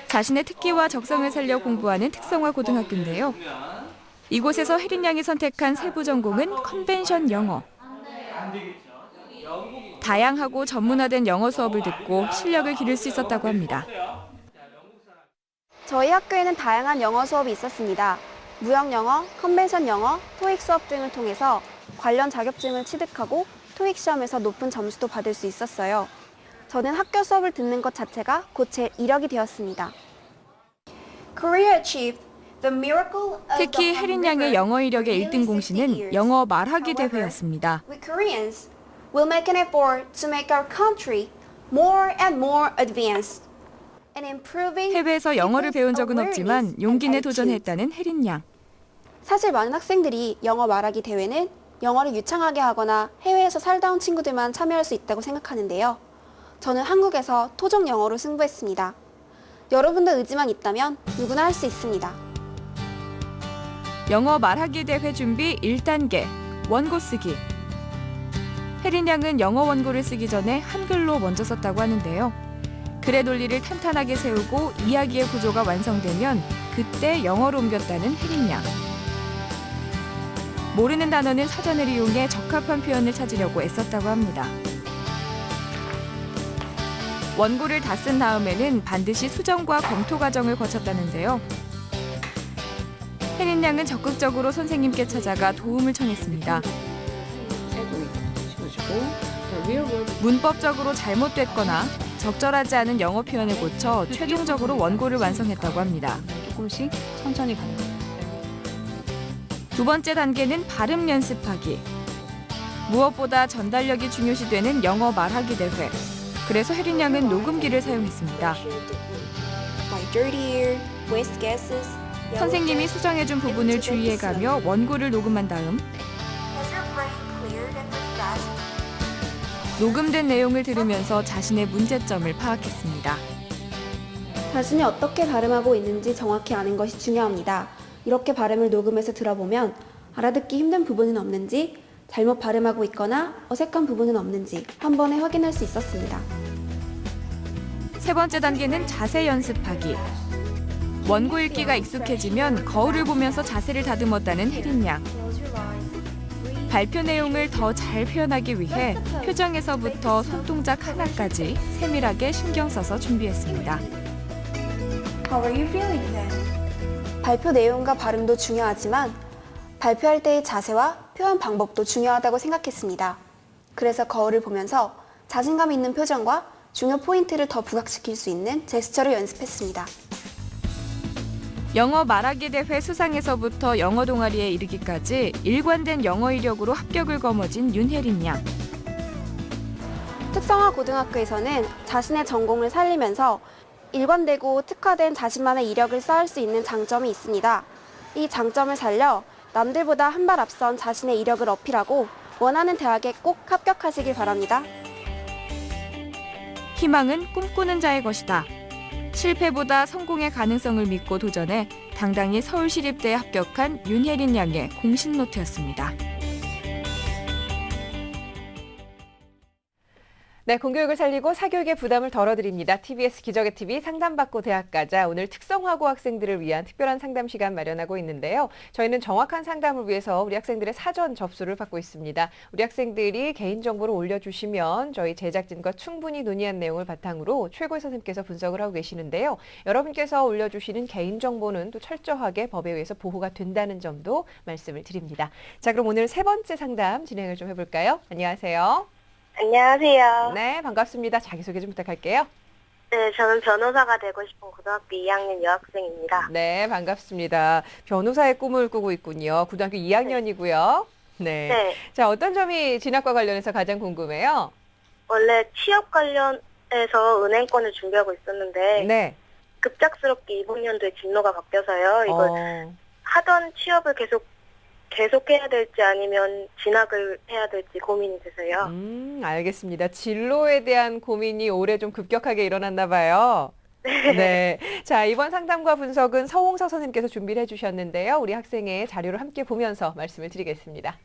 자신의 특기와 적성을 살려 공부하는 특성화 고등학교인데요. 이곳에서 혜린 양이 선택한 세부 전공은 컨벤션 영어. 다양하고 전문화된 영어 수업을 듣고 실력을 기를 수 있었다고 합니다. 저희 학교에는 다양한 영어 수업이 있었습니다. 무역영어, 컨벤션 영어, 토익 수업 등을 통해서 관련 자격증을 취득하고 토익 시험에서 높은 점수도 받을 수 있었어요. 저는 학교 수업을 듣는 것 자체가 곧 제 이력이 되었습니다. 특히 혜린 양의 영어 이력의 1등 공신은 영어 말하기 대회였습니다. We Koreans will make an effort to make our country more and more advanced. 해외에서 영어를 배운 적은 없지만 용기 내 도전했다는 혜린 양. 사실 많은 학생들이 영어 말하기 대회는 영어를 유창하게 하거나 해외에서 살다 온 친구들만 참여할 수 있다고 생각하는데요. 저는 한국에서 토종 영어로 승부했습니다. 여러분도 의지만 있다면 누구나 할 수 있습니다. 영어 말하기 대회 준비 1단계, 원고 쓰기. 혜린 양은 영어 원고를 쓰기 전에 한글로 먼저 썼다고 하는데요. 글의 논리를 탄탄하게 세우고 이야기의 구조가 완성되면 그때 영어로 옮겼다는 혜린 양. 모르는 단어는 사전을 이용해 적합한 표현을 찾으려고 애썼다고 합니다. 원고를 다 쓴 다음에는 반드시 수정과 검토 과정을 거쳤다는데요. 혜린 양은 적극적으로 선생님께 찾아가 도움을 청했습니다. 문법적으로 잘못됐거나 적절하지 않은 영어 표현을 고쳐 최종적으로 원고를 완성했다고 합니다. 조금씩 천천히 가는 거예요. 두 번째 단계는 발음 연습하기. 무엇보다 전달력이 중요시되는 영어 말하기 대회. 그래서 혜린 양은 녹음기를 사용했습니다. 선생님이 수정해준 부분을 주의해가며 원고를 녹음한 다음 녹음된 내용을 들으면서 자신의 문제점을 파악했습니다. 자신이 어떻게 발음하고 있는지 정확히 아는 것이 중요합니다. 이렇게 발음을 녹음해서 들어보면 알아듣기 힘든 부분은 없는지, 잘못 발음하고 있거나 어색한 부분은 없는지 한 번에 확인할 수 있었습니다. 세 번째 단계는 자세 연습하기. 원고 읽기가 익숙해지면 거울을 보면서 자세를 다듬었다는 혜린 양. 발표 내용을 더 잘 표현하기 위해 표정에서부터 손동작 하나까지 세밀하게 신경 써서 준비했습니다. 발표 내용과 발음도 중요하지만 발표할 때의 자세와 표현 방법도 중요하다고 생각했습니다. 그래서 거울을 보면서 자신감 있는 표정과 중요 포인트를 더 부각시킬 수 있는 제스처를 연습했습니다. 영어 말하기 대회 수상에서부터 영어 동아리에 이르기까지 일관된 영어 이력으로 합격을 거머쥔 윤혜린 양. 특성화 고등학교에서는 자신의 전공을 살리면서 일관되고 특화된 자신만의 이력을 쌓을 수 있는 장점이 있습니다. 이 장점을 살려 남들보다 한 발 앞선 자신의 이력을 어필하고 원하는 대학에 꼭 합격하시길 바랍니다. 희망은 꿈꾸는 자의 것이다. 실패보다 성공의 가능성을 믿고 도전해 당당히 서울시립대에 합격한 윤혜린 양의 공신 노트였습니다. 네, 공교육을 살리고 사교육의 부담을 덜어드립니다. TBS 기적의 TV 상담받고 대학 가자. 오늘 특성화고 학생들을 위한 특별한 상담 시간 마련하고 있는데요. 저희는 정확한 상담을 위해서 우리 학생들의 사전 접수를 받고 있습니다. 우리 학생들이 개인정보를 올려주시면 저희 제작진과 충분히 논의한 내용을 바탕으로 최고의 선생님께서 분석을 하고 계시는데요. 여러분께서 올려주시는 개인정보는 또 철저하게 법에 의해서 보호가 된다는 점도 말씀을 드립니다. 자, 그럼 오늘 세 번째 상담 진행을 좀 해볼까요? 안녕하세요. 안녕하세요. 네, 반갑습니다. 자기소개 좀 부탁할게요. 네, 저는 변호사가 되고 싶은 고등학교 2학년 여학생입니다. 네, 반갑습니다. 변호사의 꿈을 꾸고 있군요. 고등학교 2학년이고요. 네. 네. 자, 어떤 점이 진학과 관련해서 가장 궁금해요? 원래 취업 관련해서 은행권을 준비하고 있었는데 네. 급작스럽게 이번 연도에 진로가 바뀌어서요. 이걸 하던 취업을 계속 계속 해야 될지 아니면 진학을 해야 될지 고민이 돼서요. 알겠습니다. 진로에 대한 고민이 올해 좀 급격하게 일어났나 봐요. 네. 자, 이번 상담과 분석은 서홍석 선생님께서 준비를 해주셨는데요. 우리 학생의 자료를 함께 보면서 말씀을 드리겠습니다.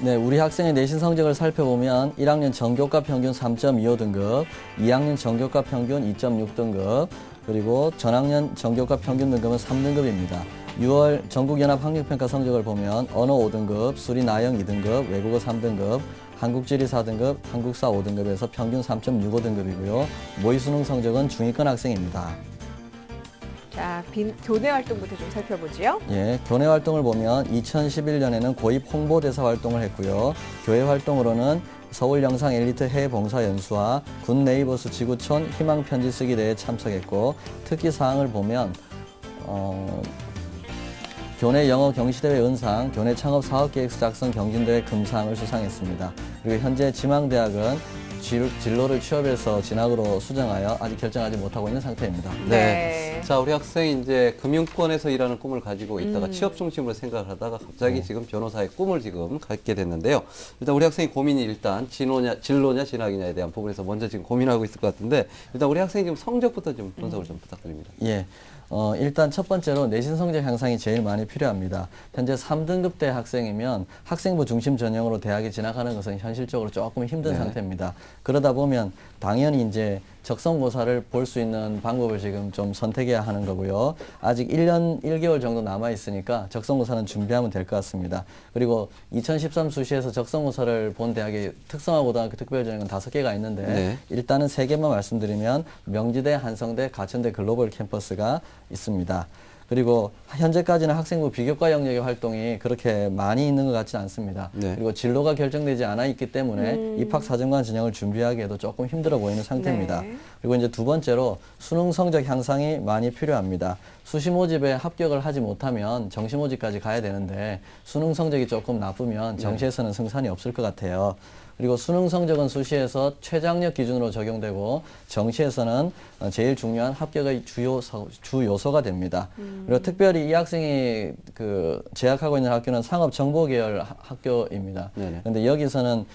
네, 우리 학생의 내신 성적을 살펴보면 1학년 전교과 평균 3.25등급, 2학년 전교과 평균 2.6등급, 그리고 전학년 전교과 평균 등급은 3등급입니다. 6월 전국연합학력평가 성적을 보면 언어 5등급, 수리 나영 2등급, 외국어 3등급, 한국지리 4등급, 한국사 5등급에서 평균 3.65등급이고요. 모의 수능 성적은 중위권 학생입니다. 자, 교내 활동부터 좀 살펴보지요. 예, 교내 활동을 보면 2011년에는 고입 홍보대사 활동을 했고요. 교회 활동으로는 서울 영상 엘리트 해외 봉사 연수와 군 네이버스 지구촌 희망 편지 쓰기 대회에 참석했고, 특기 사항을 보면 교내 영어 경시대회 은상, 교내 창업 사업계획서 작성 경진대회 금상을 수상했습니다. 그리고 현재 지망대학은 진로를 취업해서 진학으로 수정하여 아직 결정하지 못하고 있는 상태입니다. 네. 자, 우리 학생이 이제 금융권에서 일하는 꿈을 가지고 있다가 취업 중심으로 생각을 하다가 갑자기 지금 변호사의 꿈을 지금 갖게 됐는데요. 일단 우리 학생이 고민이 일단 진로냐 진학이냐에 대한 부분에서 먼저 지금 고민하고 있을 것 같은데, 일단 우리 학생이 지금 성적부터 좀 분석을 좀 부탁드립니다. 예. 일단 첫 번째로 내신 성적 향상이 제일 많이 필요합니다. 현재 3등급대 학생이면 학생부 중심 전형으로 대학에 진학하는 것은 현실적으로 조금 힘든 상태입니다. 그러다 보면 당연히 이제 적성고사를 볼 수 있는 방법을 지금 좀 선택해야 하는 거고요. 아직 1년 1개월 정도 남아 있으니까 적성고사는 준비하면 될 것 같습니다. 그리고 2013 수시에서 적성고사를 본 대학의 특성화고등학교 특별전형은 5개가 있는데 일단은 3개만 말씀드리면 명지대, 한성대, 가천대 글로벌 캠퍼스가 있습니다. 그리고 현재까지는 학생부 비교과 영역의 활동이 그렇게 많이 있는 것 같지는 않습니다. 그리고 진로가 결정되지 않아 있기 때문에 입학사정관 전형을 준비하기에도 조금 힘들어 보이는 상태입니다. 그리고 이제 두 번째로 수능 성적 향상이 많이 필요합니다. 수시 모집에 합격을 하지 못하면 정시 모집까지 가야 되는데 수능 성적이 조금 나쁘면 정시에서는 승산이 없을 것 같아요. 그리고 수능 성적은 수시에서 최저학력 기준으로 적용되고 정시에서는 제일 중요한 합격의 주 요소가 됩니다. 그리고 특별히 이 학생이 재학하고 있는 학교는 상업정보계열 학교입니다. 그런데 여기서는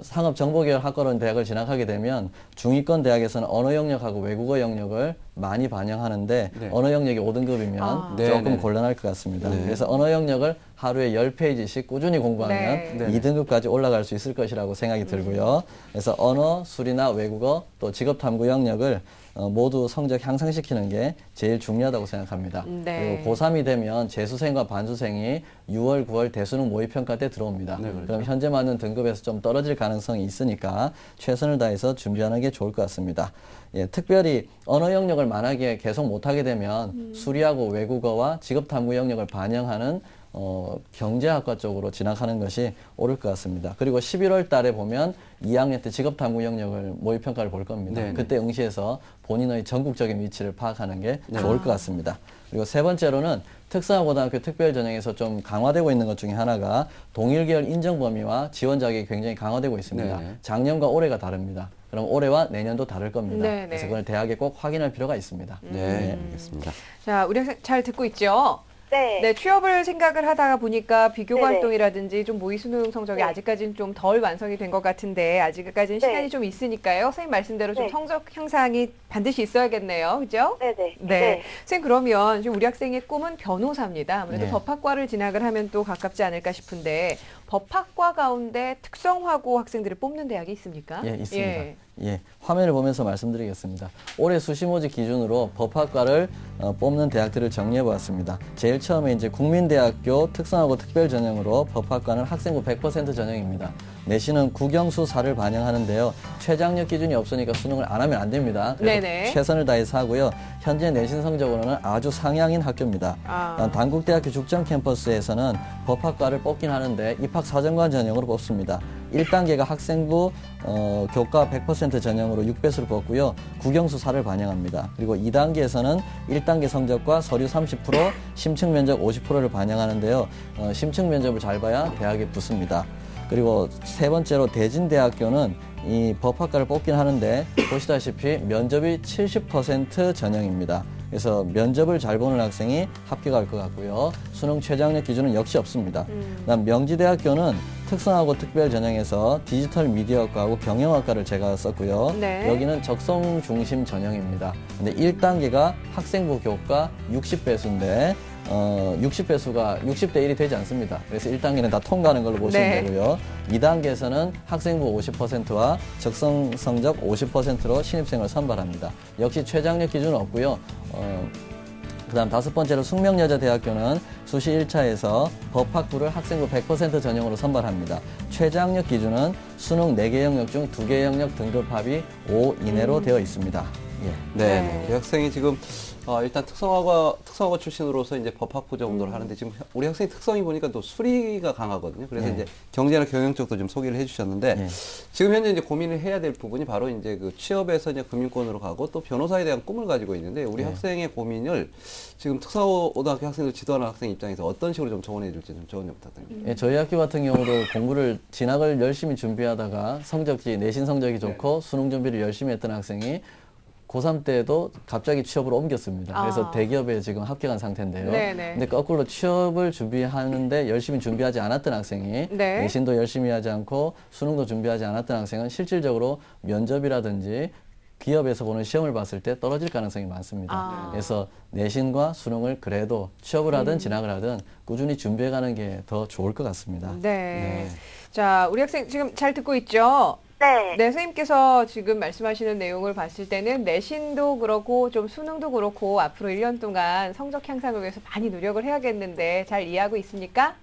상업정보계열 학과론 대학을 진학하게 되면 중위권 대학에서는 언어 영역하고 외국어 영역을 많이 반영하는데 언어 영역이 5등급이면 조금 곤란할 것 같습니다. 그래서 언어 영역을 하루에 10페이지씩 꾸준히 공부하면 2등급까지 올라갈 수 있을 것이라고 생각이 들고요. 그래서 언어, 수리나 외국어, 또 직업탐구 영역을 모두 성적 향상시키는 게 제일 중요하다고 생각합니다. 그리고 고3이 되면 재수생과 반수생이 6월, 9월 대수능 모의평가 때 들어옵니다. 그럼 현재 맞는 등급에서 좀 떨어질 가능성이 있으니까 최선을 다해서 준비하는 게 좋을 것 같습니다. 예, 특별히 언어 영역을 만약에 계속 못하게 되면 수리하고 외국어와 직업탐구 영역을 반영하는 경제학과 쪽으로 진학하는 것이 옳을 것 같습니다. 그리고 11월 달에 보면 2학년 때 직업탐구 영역을 모의평가를 볼 겁니다. 그때 응시해서 본인의 전국적인 위치를 파악하는 게 좋을 것 같습니다. 그리고 세 번째로는 특성화고등학교 특별전형에서 좀 강화되고 있는 것 중에 하나가 동일계열 인정 범위와 지원 자격이 굉장히 강화되고 있습니다. 작년과 올해가 다릅니다. 그럼 올해와 내년도 다를 겁니다. 그래서 그걸 대학에 꼭 확인할 필요가 있습니다. 알겠습니다. 자, 우리 학생 잘 듣고 있죠? 네. 취업을 생각을 하다가 보니까 비교 활동이라든지 좀 모의 수능 성적이 아직까지는 좀 덜 완성이 된 것 같은데 아직까지는 시간이 좀 있으니까요. 선생님 말씀대로 좀 성적 향상이 반드시 있어야겠네요. 그죠? 네. 선생님 그러면 지금 우리 학생의 꿈은 변호사입니다. 아무래도 법학과를 진학을 하면 또 가깝지 않을까 싶은데 법학과 가운데 특성화고 학생들을 뽑는 대학이 있습니까? 예, 있습니다. 화면을 보면서 말씀드리겠습니다. 올해 수시 모집 기준으로 법학과를 뽑는 대학들을 정리해 보았습니다. 제일 처음에 이제 국민대학교 특성화고 특별전형으로 법학과는 학생부 100% 전형입니다. 내신은 국영수사를 반영하는데요. 최저학력 기준이 없으니까 수능을 안 하면 안 됩니다. 그래서 최선을 다해서 하고요. 현재 내신 성적으로는 아주 상향인 학교입니다. 단국대학교 죽전 캠퍼스에서는 법학과를 뽑긴 하는데 입학사정관 전형으로 뽑습니다. 1단계가 학생부 교과 100% 전형으로 6배수를 뽑고요. 국영수사를 반영합니다. 그리고 2단계에서는 1단계 성적과 서류 30%, 심층 면접 50%를 반영하는데요. 심층 면접을 잘 봐야 대학에 붙습니다. 그리고 세 번째로 대진대학교는 이 법학과를 뽑긴 하는데 보시다시피 면접이 70% 전형입니다. 그래서 면접을 잘 보는 학생이 합격할 것 같고요. 수능 최저학력 기준은 역시 없습니다. 그다음 명지대학교는 특성하고 특별 전형에서 디지털 미디어학과하고 경영학과를 제가 썼고요. 네. 여기는 적성 중심 전형입니다. 근데 1단계가 학생부 교과 60배수인데 60배수가 60대 1이 되지 않습니다. 그래서 1단계는 다 통과하는 걸로 보시면 네. 되고요. 2단계에서는 학생부 50%와 적성 성적 50%로 신입생을 선발합니다. 역시 최저학력 기준은 없고요. 그다음 5번째로 숙명여자대학교는 수시 1차에서 법학부를 학생부 100% 전형으로 선발합니다. 최저학력 기준은 수능 4개 영역 중 2개 영역 등급 합이 5 이내로 되어 있습니다. 예. 네. 우리 학생이 지금 일단 특성화고 출신으로서 이제 법학부 전공을 하는데 지금 우리 학생의 특성이 보니까 또 수리가 강하거든요. 그래서 네. 이제 경제나 경영 쪽도 좀 소개를 해주셨는데 네. 지금 현재 이제 고민을 해야 될 부분이 바로 이제 그 취업에서 이제 금융권으로 가고 또 변호사에 대한 꿈을 가지고 있는데 우리 네. 학생의 고민을 지금 특성고등학교 학생들 지도하는 학생 입장에서 어떤 식으로 좀 조언해 줄지 좀 조언 좀 부탁드립니다. 예, 저희 학교 같은 경우도 공부를 진학을 열심히 준비하다가 내신 성적이 좋고 수능 준비를 열심히 했던 학생이 고3 때도 갑자기 취업을 옮겼습니다. 그래서 대기업에 지금 합격한 상태인데요. 네네. 근데 거꾸로 취업을 준비하는데 열심히 준비하지 않았던 학생이 네. 내신도 열심히 하지 않고 수능도 준비하지 않았던 학생은 실질적으로 면접이라든지 기업에서 보는 시험을 봤을 때 떨어질 가능성이 많습니다. 그래서 내신과 수능을 그래도 취업을 하든 진학을 하든 꾸준히 준비해가는 게 더 좋을 것 같습니다. 네. 자, 우리 학생 지금 잘 듣고 있죠? 네. 네, 선생님께서 지금 말씀하시는 내용을 봤을 때는 내신도 그렇고 좀 수능도 그렇고 앞으로 1년 동안 성적 향상을 위해서 많이 노력을 해야겠는데 잘 이해하고 있습니까?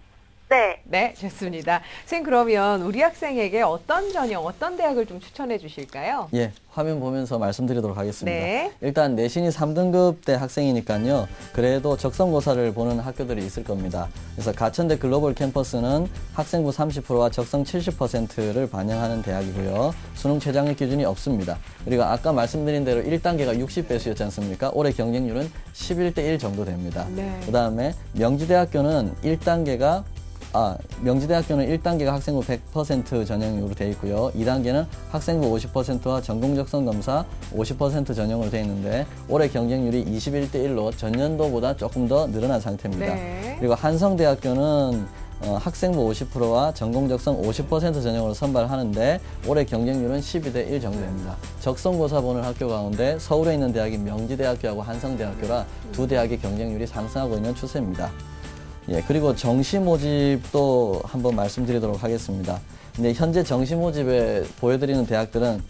네. 네, 좋습니다. 선생님 그러면 우리 학생에게 어떤 전형, 어떤 대학을 좀 추천해 주실까요? 예, 화면 보면서 말씀드리도록 하겠습니다. 네. 일단 내신이 3등급 대 학생이니까요. 그래도 적성고사를 보는 학교들이 있을 겁니다. 그래서 가천대 글로벌 캠퍼스는 학생부 30%와 적성 70%를 반영하는 대학이고요. 수능 최저학력 기준이 없습니다. 그리고 아까 말씀드린 대로 1단계가 60배수였지 않습니까? 올해 경쟁률은 11대 1 정도 됩니다. 네. 그다음에 명지대학교는 1단계가 명지대학교는 1단계가 학생부 100% 전형으로 되어 있고요. 2단계는 학생부 50%와 전공적성 검사 50% 전형으로 되어 있는데 올해 경쟁률이 21대 1로 전년도보다 조금 더 늘어난 상태입니다. 네. 그리고 한성대학교는 학생부 50%와 전공적성 50% 전형으로 선발하는데 올해 경쟁률은 12대 1 정도 됩니다. 적성고사 보는 학교 가운데 서울에 있는 대학이 명지대학교하고 한성대학교라 두 대학의 경쟁률이 상승하고 있는 추세입니다. 예, 그리고 정시 모집도 한번 말씀드리도록 하겠습니다. 근데 현재 정시 모집에 보여드리는 대학들은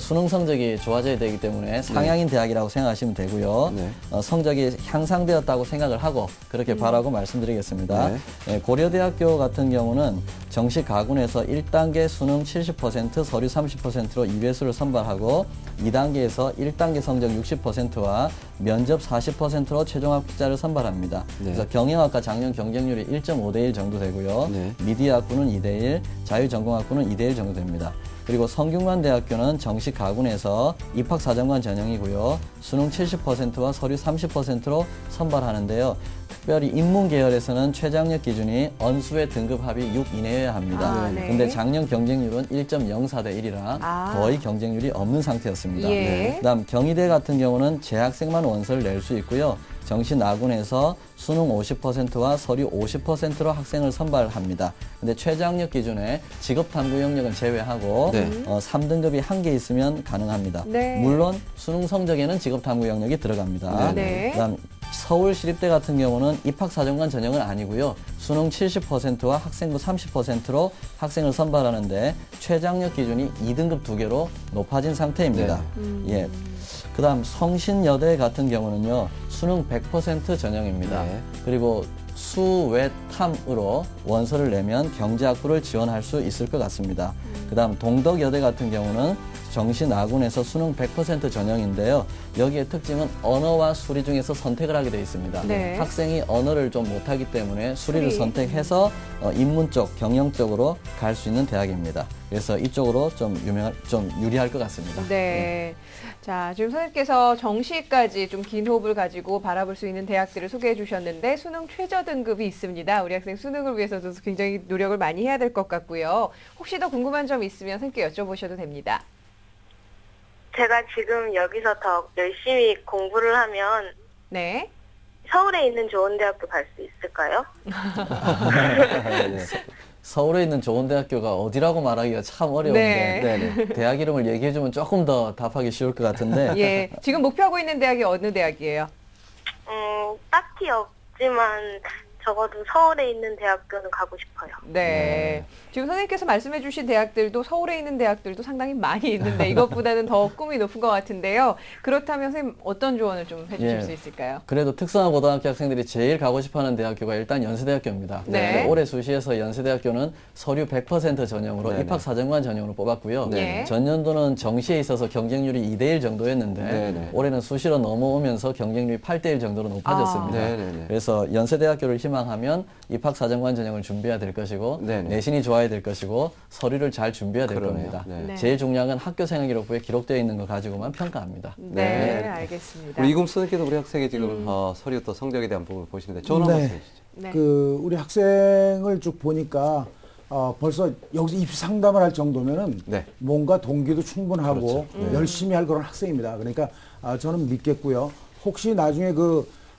수능 성적이 좋아져야 되기 때문에 상향인 대학이라고 생각하시면 되고요. 네. 성적이 향상되었다고 생각을 하고 그렇게 바라고 말씀드리겠습니다. 네. 예, 고려대학교 같은 경우는 정시 가군에서 1단계 수능 70%, 서류 30%로 2배수를 선발하고 2단계에서 1단계 성적 60%와 면접 40%로 최종 합격자를 선발합니다. 네. 그래서 경영학과 작년 경쟁률이 1.5대 1 정도 되고요. 네. 미디어학부는 2대 1, 자유전공학부는 2대 1 정도 됩니다. 그리고 성균관대학교는 정시 가군에서 입학사정관 전형이고요. 수능 70%와 서류 30%로 선발하는데요. 특별히 인문계열에서는 최저학력 기준이 언수의 등급 합이 6 이내여야 합니다. 네. 근데 작년 경쟁률은 1.04대 1이라 거의 경쟁률이 없는 상태였습니다. 예. 그다음 경희대 같은 경우는 재학생만 원서를 낼 수 있고요. 정시 나군에서 수능 50%와 서류 50%로 학생을 선발합니다. 근데 최저학력 기준에 직업탐구 영역은 제외하고 네. 3등급이 1개 있으면 가능합니다. 네. 물론 수능 성적에는 직업탐구 영역이 들어갑니다. 네. 그다음 서울시립대 같은 경우는 입학사정관 전형은 아니고요. 수능 70%와 학생부 30%로 학생을 선발하는데 최저학력 기준이 2등급 2개로 높아진 상태입니다. 예. 그다음 성신여대 같은 경우는요. 수능 100% 전형입니다. 네. 그리고 수외탐으로 원서를 내면 경제학부를 지원할 수 있을 것 같습니다. 그다음 동덕여대 같은 경우는 정시 나군에서 수능 100% 전형인데요. 여기에 특징은 언어와 수리 중에서 선택을 하게 되어 있습니다. 네. 학생이 언어를 좀 못하기 때문에 수리를 선택해서 인문 쪽, 경영 쪽으로 갈 수 있는 대학입니다. 그래서 이쪽으로 좀 유리할 것 같습니다. 네. 자, 지금 선생님께서 정시까지 좀 긴 호흡을 가지고 바라볼 수 있는 대학들을 소개해 주셨는데 수능 최저 등급이 있습니다. 우리 학생 수능을 위해서도 굉장히 노력을 많이 해야 될 것 같고요. 혹시 더 궁금한 점 있으면 선생님께 여쭤보셔도 됩니다. 제가 지금 여기서 더 열심히 공부를 하면 네. 서울에 있는 좋은 대학교 갈 수 있을까요? 네. 서울에 있는 좋은 대학교가 어디라고 말하기가 참 어려운데 네네. 대학 이름을 얘기해주면 조금 더 답하기 쉬울 것 같은데 예. 지금 목표하고 있는 대학이 어느 대학이에요? 딱히 없지만 적어도 서울에 있는 대학교는 가고 싶어요. 네. 지금 선생님께서 말씀해 주신 대학들도 서울에 있는 대학들도 상당히 많이 있는데 이것보다는 더 꿈이 높은 것 같은데요. 그렇다면 선생님 어떤 조언을 좀 해주실 수 있을까요? 그래도 특성화 고등학교 학생들이 제일 가고 싶어하는 대학교가 일단 연세대학교입니다. 네. 올해 수시에서 연세대학교는 서류 100% 전형으로 네네. 입학사정관 전형으로 뽑았고요. 네. 전년도는 정시에 있어서 경쟁률이 2대1 정도였는데 네네. 올해는 수시로 넘어오면서 경쟁률이 8대1 정도로 높아졌습니다. 네네네. 그래서 연세대학교를 희망하면 입학사정관 전형을 준비해야 될 것이고 네네. 내신이 좋아야 될 것이고 서류를 잘 준비해야 될 그러네요. 겁니다. 네. 제일 중요한 건 학교 생활기록부에 기록되어 있는 거 가지고만 평가합니다. 네, 네. 알겠습니다. 우리 이금 선생님께서 우리 학생의 지금 서류 또 성적에 대한 부분을 보시는데 조언 한번 해주시죠. 네. 우리 학생을 쭉 보니까 벌써 여기서 입시 상담을 할 정도면은 네. 뭔가 동기도 충분하고 그렇죠. 열심히 할 그런 학생입니다. 그러니까 저는 믿겠고요. 혹시 나중에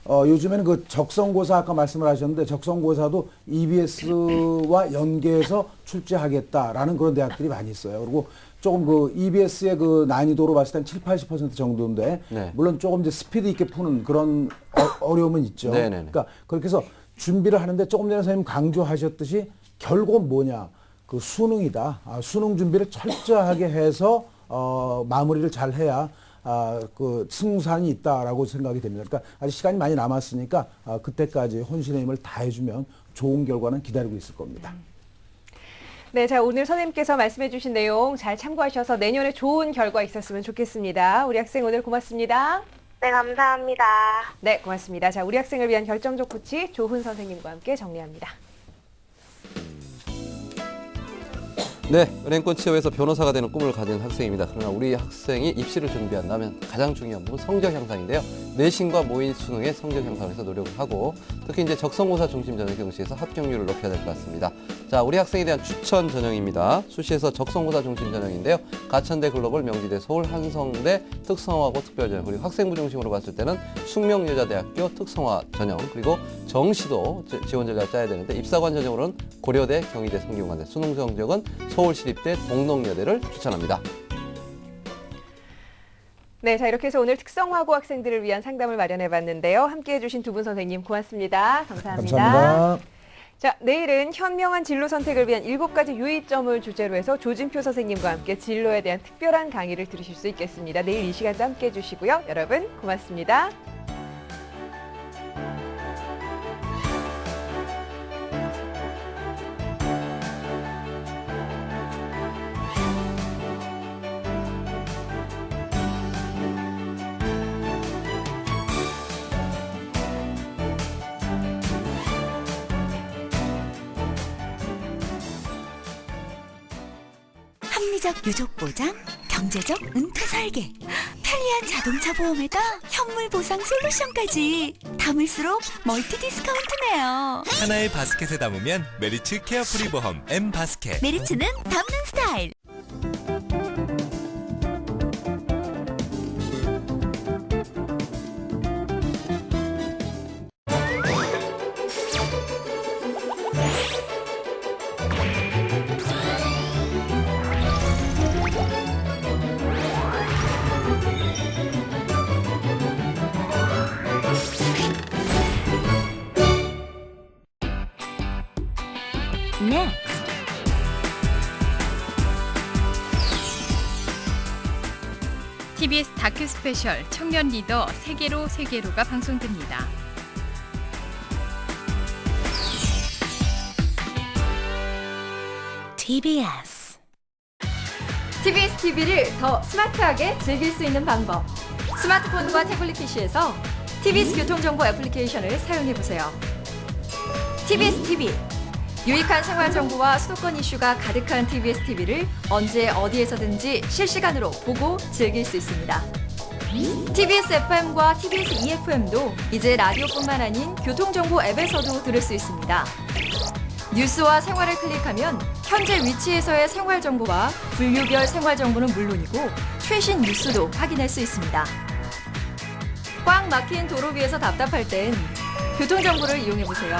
요즘에는 그 적성고사 아까 말씀을 하셨는데 적성고사도 EBS와 연계해서 출제하겠다라는 그런 대학들이 많이 있어요. 그리고 조금 EBS의 난이도로 봤을 땐 70-80% 정도인데 네. 물론 조금 이제 스피드 있게 푸는 그런 어려움은 있죠. 네네네. 그러니까 그렇게 해서 준비를 하는데 조금 전에 선생님 강조하셨듯이 결국은 뭐냐? 그 수능이다. 수능 준비를 철저하게 해서 마무리를 잘 해야 그 승산이 있다라고 생각이 됩니다. 그러니까 아직 시간이 많이 남았으니까 그때까지 혼신의 힘을 다해주면 좋은 결과는 기다리고 있을 겁니다. 네, 자 오늘 선생님께서 말씀해 주신 내용 잘 참고하셔서 내년에 좋은 결과 있었으면 좋겠습니다. 우리 학생 오늘 고맙습니다. 네, 감사합니다. 네, 고맙습니다. 자, 우리 학생을 위한 결정적 코치 조훈 선생님과 함께 정리합니다. 네, 은행권 취업에서 변호사가 되는 꿈을 가진 학생입니다. 그러나 우리 학생이 입시를 준비한다면 가장 중요한 부분 성적 향상인데요. 내신과 모의 수능의 성적 향상을 해서 노력을 하고 특히 이제 적성고사 중심 전형 경시에서 합격률을 높여야 될 것 같습니다. 자, 우리 학생에 대한 추천 전형입니다. 수시에서 적성고사 중심 전형인데요. 가천대 글로벌, 명지대 서울, 한성대 특성화고 특별 전형, 그리고 학생부 중심으로 봤을 때는 숙명여자대학교 특성화 전형, 그리고 정시도 지원 전략을 짜야 되는데 입사관 전형으로는 고려대, 경희대, 성균관대, 수능 성적은 서울시립대, 동덕여대를 추천합니다. 네, 자 이렇게 해서 오늘 특성화고 학생들을 위한 상담을 마련해봤는데요. 함께해 주신 두 분 선생님 고맙습니다. 감사합니다. 감사합니다. 자, 내일은 현명한 진로 선택을 위한 7가지 유의점을 주제로 해서 조진표 선생님과 함께 진로에 대한 특별한 강의를 들으실 수 있겠습니다. 내일 이 시간도 함께해 주시고요. 여러분 고맙습니다. 합리적 유족 보장, 경제적 은퇴 설계, 편리한 자동차 보험에다 현물 보상 솔루션까지 담을수록 멀티 디스카운트네요. 하나의 바스켓에 담으면 메리츠 케어프리 보험 M 바스켓. 메리츠는 담는 스타일. Next. TBS 다큐 스페셜 청년 리더 세계로가 방송됩니다. TBS. TBS TV를 더 스마트하게 즐길 수 있는 방법. 스마트폰과 태블릿 PC에서 TBS 교통정보 애플리케이션을 사용해보세요. TBS TV. 유익한 생활 정보와 수도권 이슈가 가득한 TBS TV를 언제 어디에서든지 실시간으로 보고 즐길 수 있습니다. TBS FM과 TBS EFM도 이제 라디오뿐만 아닌 교통정보 앱에서도 들을 수 있습니다. 뉴스와 생활을 클릭하면 현재 위치에서의 생활 정보와 분류별 생활 정보는 물론이고 최신 뉴스도 확인할 수 있습니다. 꽉 막힌 도로 위에서 답답할 땐 교통정보를 이용해보세요.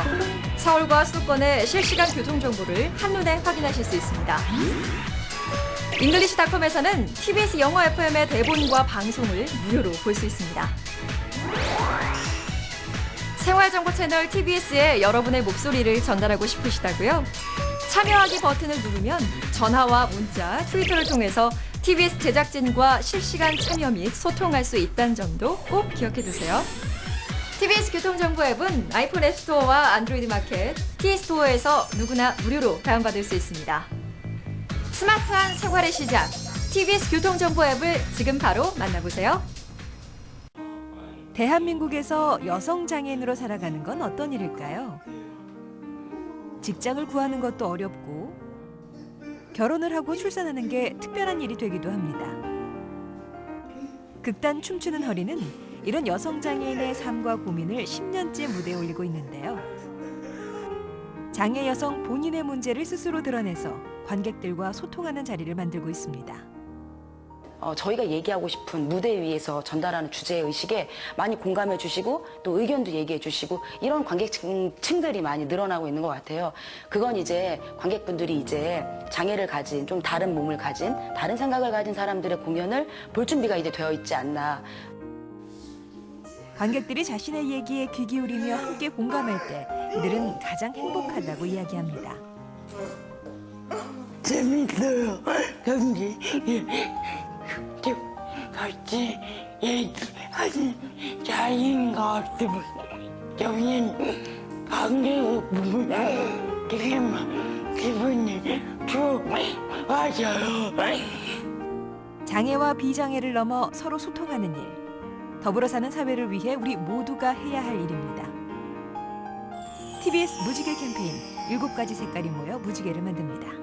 서울과 수도권의 실시간 교통정보를 한눈에 확인하실 수 있습니다. 잉글리시닷컴에서는 TBS 영어 FM의 대본과 방송을 무료로 볼 수 있습니다. 생활정보 채널 TBS에 여러분의 목소리를 전달하고 싶으시다고요? 참여하기 버튼을 누르면 전화와 문자, 트위터를 통해서 TBS 제작진과 실시간 참여 및 소통할 수 있다는 점도 꼭 기억해 두세요. TBS 교통정보 앱은 아이폰 앱스토어와 안드로이드 마켓, 키스토어에서 누구나 무료로 다운받을 수 있습니다. 스마트한 생활의 시작, TBS 교통정보 앱을 지금 바로 만나보세요. 대한민국에서 여성 장애인으로 살아가는 건 어떤 일일까요? 직장을 구하는 것도 어렵고 결혼을 하고 출산하는 게 특별한 일이 되기도 합니다. 극단 춤추는 허리는 이런 여성 장애인의 삶과 고민을 10년째 무대에 올리고 있는데요. 장애 여성 본인의 문제를 스스로 드러내서 관객들과 소통하는 자리를 만들고 있습니다. 저희가 얘기하고 싶은 무대 위에서 전달하는 주제의식에 많이 공감해 주시고 또 의견도 얘기해 주시고 이런 관객층들이 많이 늘어나고 있는 것 같아요. 그건 이제 관객분들이 이제 장애를 가진 좀 다른 몸을 가진 다른 생각을 가진 사람들의 공연을 볼 준비가 이제 되어 있지 않나. 관객들이 자신의 얘기에 귀 기울이며 함께 공감할 때 이들은 가장 행복하다고 이야기합니다. 재밌어요. 경기 같이 얘기하는 자리인 것 같으면 저는 관객을 보면 되게 기분이 좋아져요. 장애와 비장애를 넘어 서로 소통하는 일, 더불어 사는 사회를 위해 우리 모두가 해야 할 일입니다. TBS 무지개 캠페인 7가지 색깔이 모여 무지개를 만듭니다.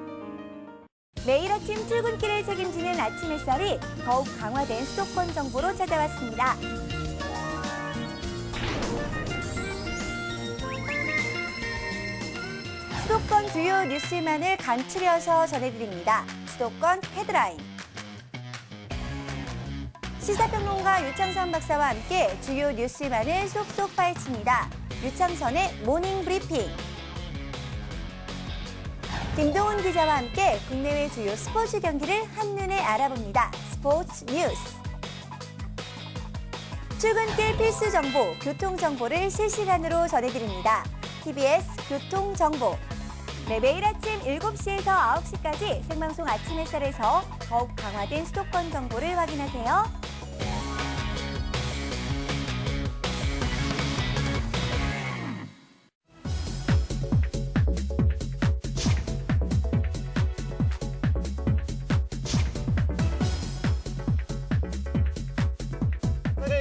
매일 아침 출근길을 책임지는 아침 햇살이 더욱 강화된 수도권 정보로 찾아왔습니다. 수도권 주요 뉴스만을 간추려서 전해드립니다. 수도권 헤드라인. 시사평론가 유창선 박사와 함께 주요 뉴스만을 쏙쏙 파헤칩니다. 유창선의 모닝 브리핑. 김동훈 기자와 함께 국내외 주요 스포츠 경기를 한눈에 알아봅니다. 스포츠 뉴스. 출근길 필수 정보, 교통 정보를 실시간으로 전해드립니다. TBS 교통정보. 네, 매일 아침 7시에서 9시까지 생방송 아침 햇살에서 더욱 강화된 수도권 정보를 확인하세요.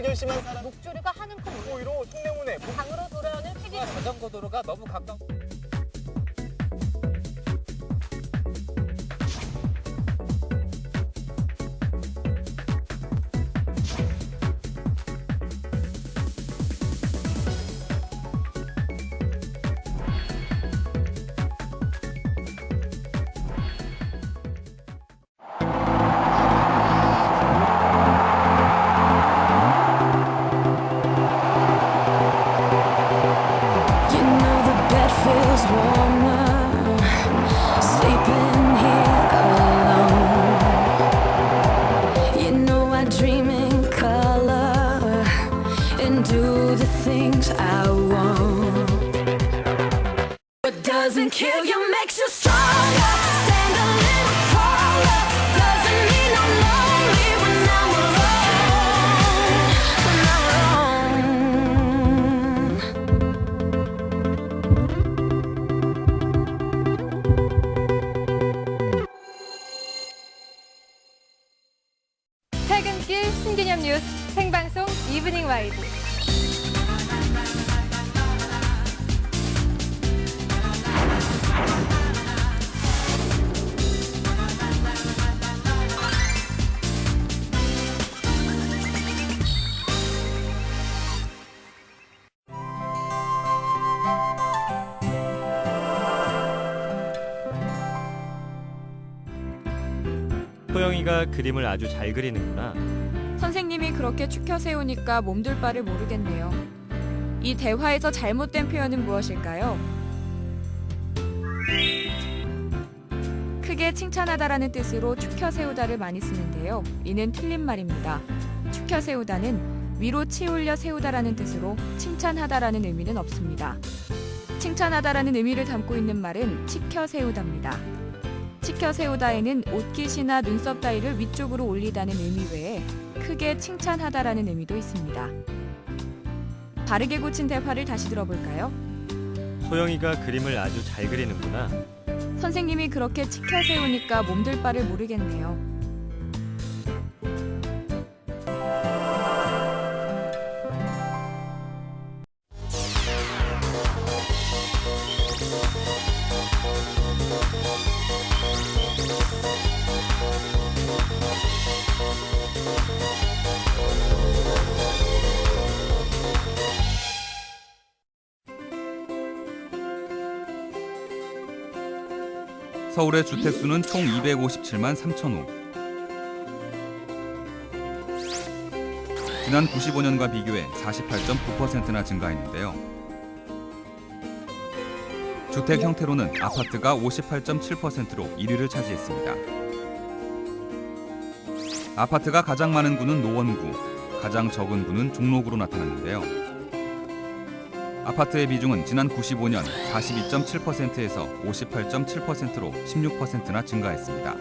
결심한 사람 목조류가 한은커 무고위로 통내문에 강으로 돌아오는 폐기 자전거 도로가 너무 가까워. Doesn't kill you, makes you stronger. Stand a little taller. Doesn't mean I'm lonely when I'm alone. 퇴근길 신개념 뉴스 생방송 이브닝 와이드. 호영이가 그림을 아주 잘 그리는구나. 선생님이 그렇게 축혀 세우니까 몸둘 바를 모르겠네요. 이 대화에서 잘못된 표현은 무엇일까요? 크게 칭찬하다라는 뜻으로 축혀 세우다를 많이 쓰는데요. 이는 틀린 말입니다. 축혀 세우다는 위로 치올려 세우다라는 뜻으로 칭찬하다라는 의미는 없습니다. 칭찬하다라는 의미를 담고 있는 말은 치켜 세우다입니다. 치켜 세우다에는 옷깃이나 눈썹 따위를 위쪽으로 올리다는 의미 외에 크게 칭찬하다라는 의미도 있습니다. 바르게 고친 대화를 다시 들어볼까요? 소영이가 그림을 아주 잘 그리는구나. 선생님이 그렇게 치켜 세우니까 몸둘 바를 모르겠네요. 서울의 주택수는 총 257만 3천 호. 지난 95년과 비교해 48.9%나 증가했는데요. 주택 형태로는 아파트가 58.7%로 1위를 차지했습니다. 아파트가 가장 많은 구는 노원구, 가장 적은 구는 종로구로 나타났는데요. 아파트의 비중은 지난 95년 42.7%에서 58.7%로 16%나 증가했습니다.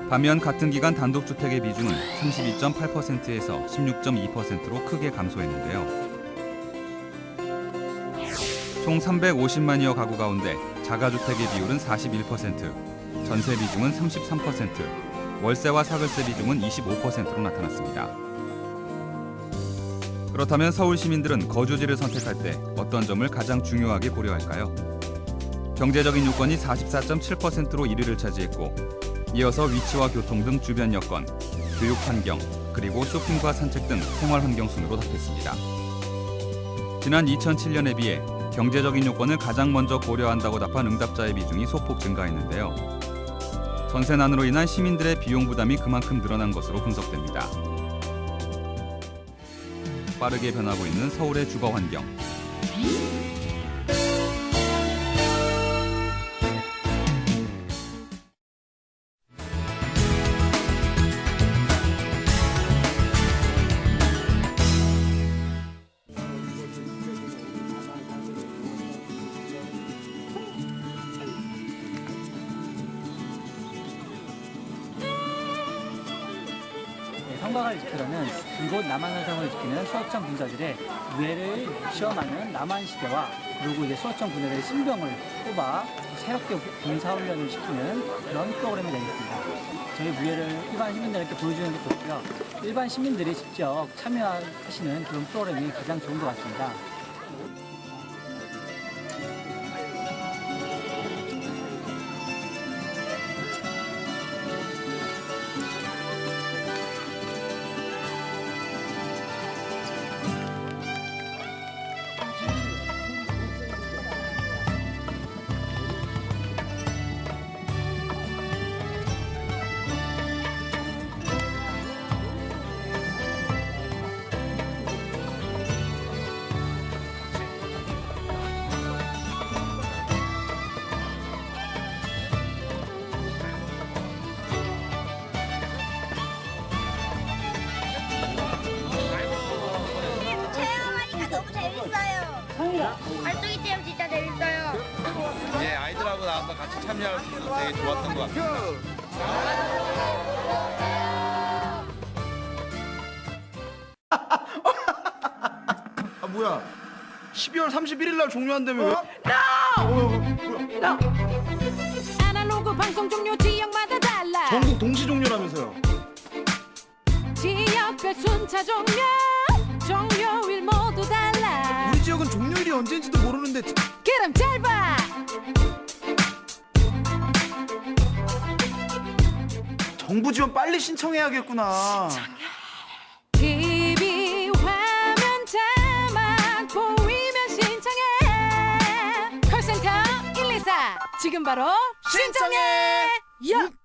반면 같은 기간 단독주택의 비중은 32.8%에서 16.2%로 크게 감소했는데요. 총 350만여 가구 가운데 자가주택의 비율은 41%, 전세 비중은 33%, 월세와 사글세 비중은 25%로 나타났습니다. 그렇다면 서울 시민들은 거주지를 선택할 때 어떤 점을 가장 중요하게 고려할까요? 경제적인 요건이 44.7%로 1위를 차지했고, 이어서 위치와 교통 등 주변 여건, 교육 환경, 그리고 쇼핑과 산책 등 생활 환경 순으로 답했습니다. 지난 2007년에 비해 경제적인 요건을 가장 먼저 고려한다고 답한 응답자의 비중이 소폭 증가했는데요. 전세난으로 인한 시민들의 비용 부담이 그만큼 늘어난 것으로 분석됩니다. 빠르게 변하고 있는 서울의 주거 환경. 성곽을 지키려는 이곳 남한산성을 지키는 수어청 분자들의 뇌를 시험하는 남한시대와 그리고 이제 수어청 분자들의 신병을 뽑아 새롭게 군사훈련을 시키는 그런 프로그램이 되겠습니다. 저희 무예를 일반 시민들에게 보여주는 게 좋고요. 일반 시민들이 직접 참여하시는 그런 프로그램이 가장 좋은 것 같습니다. 활동이 때문에 진짜 재밌어요. 예, 아이들하고 나와서 같이 참여할 수 있어서 되게 좋았던 것 같습니다. 아 뭐야? 12월 31일 날 종료한다며 왜? 아날로그 방송 종료 지역마다 달라. 전국 동시 종료라면서요? 지역별 순차 종료일 모두 달라. 우리 지역은 종료일이 언제인지도 모르는데. 그럼 잘 봐. 정부 지원 빨리 신청해야겠구나. TV 화면 자막 보이면 신청해. 콜센터 124 지금 바로 신청해. 야.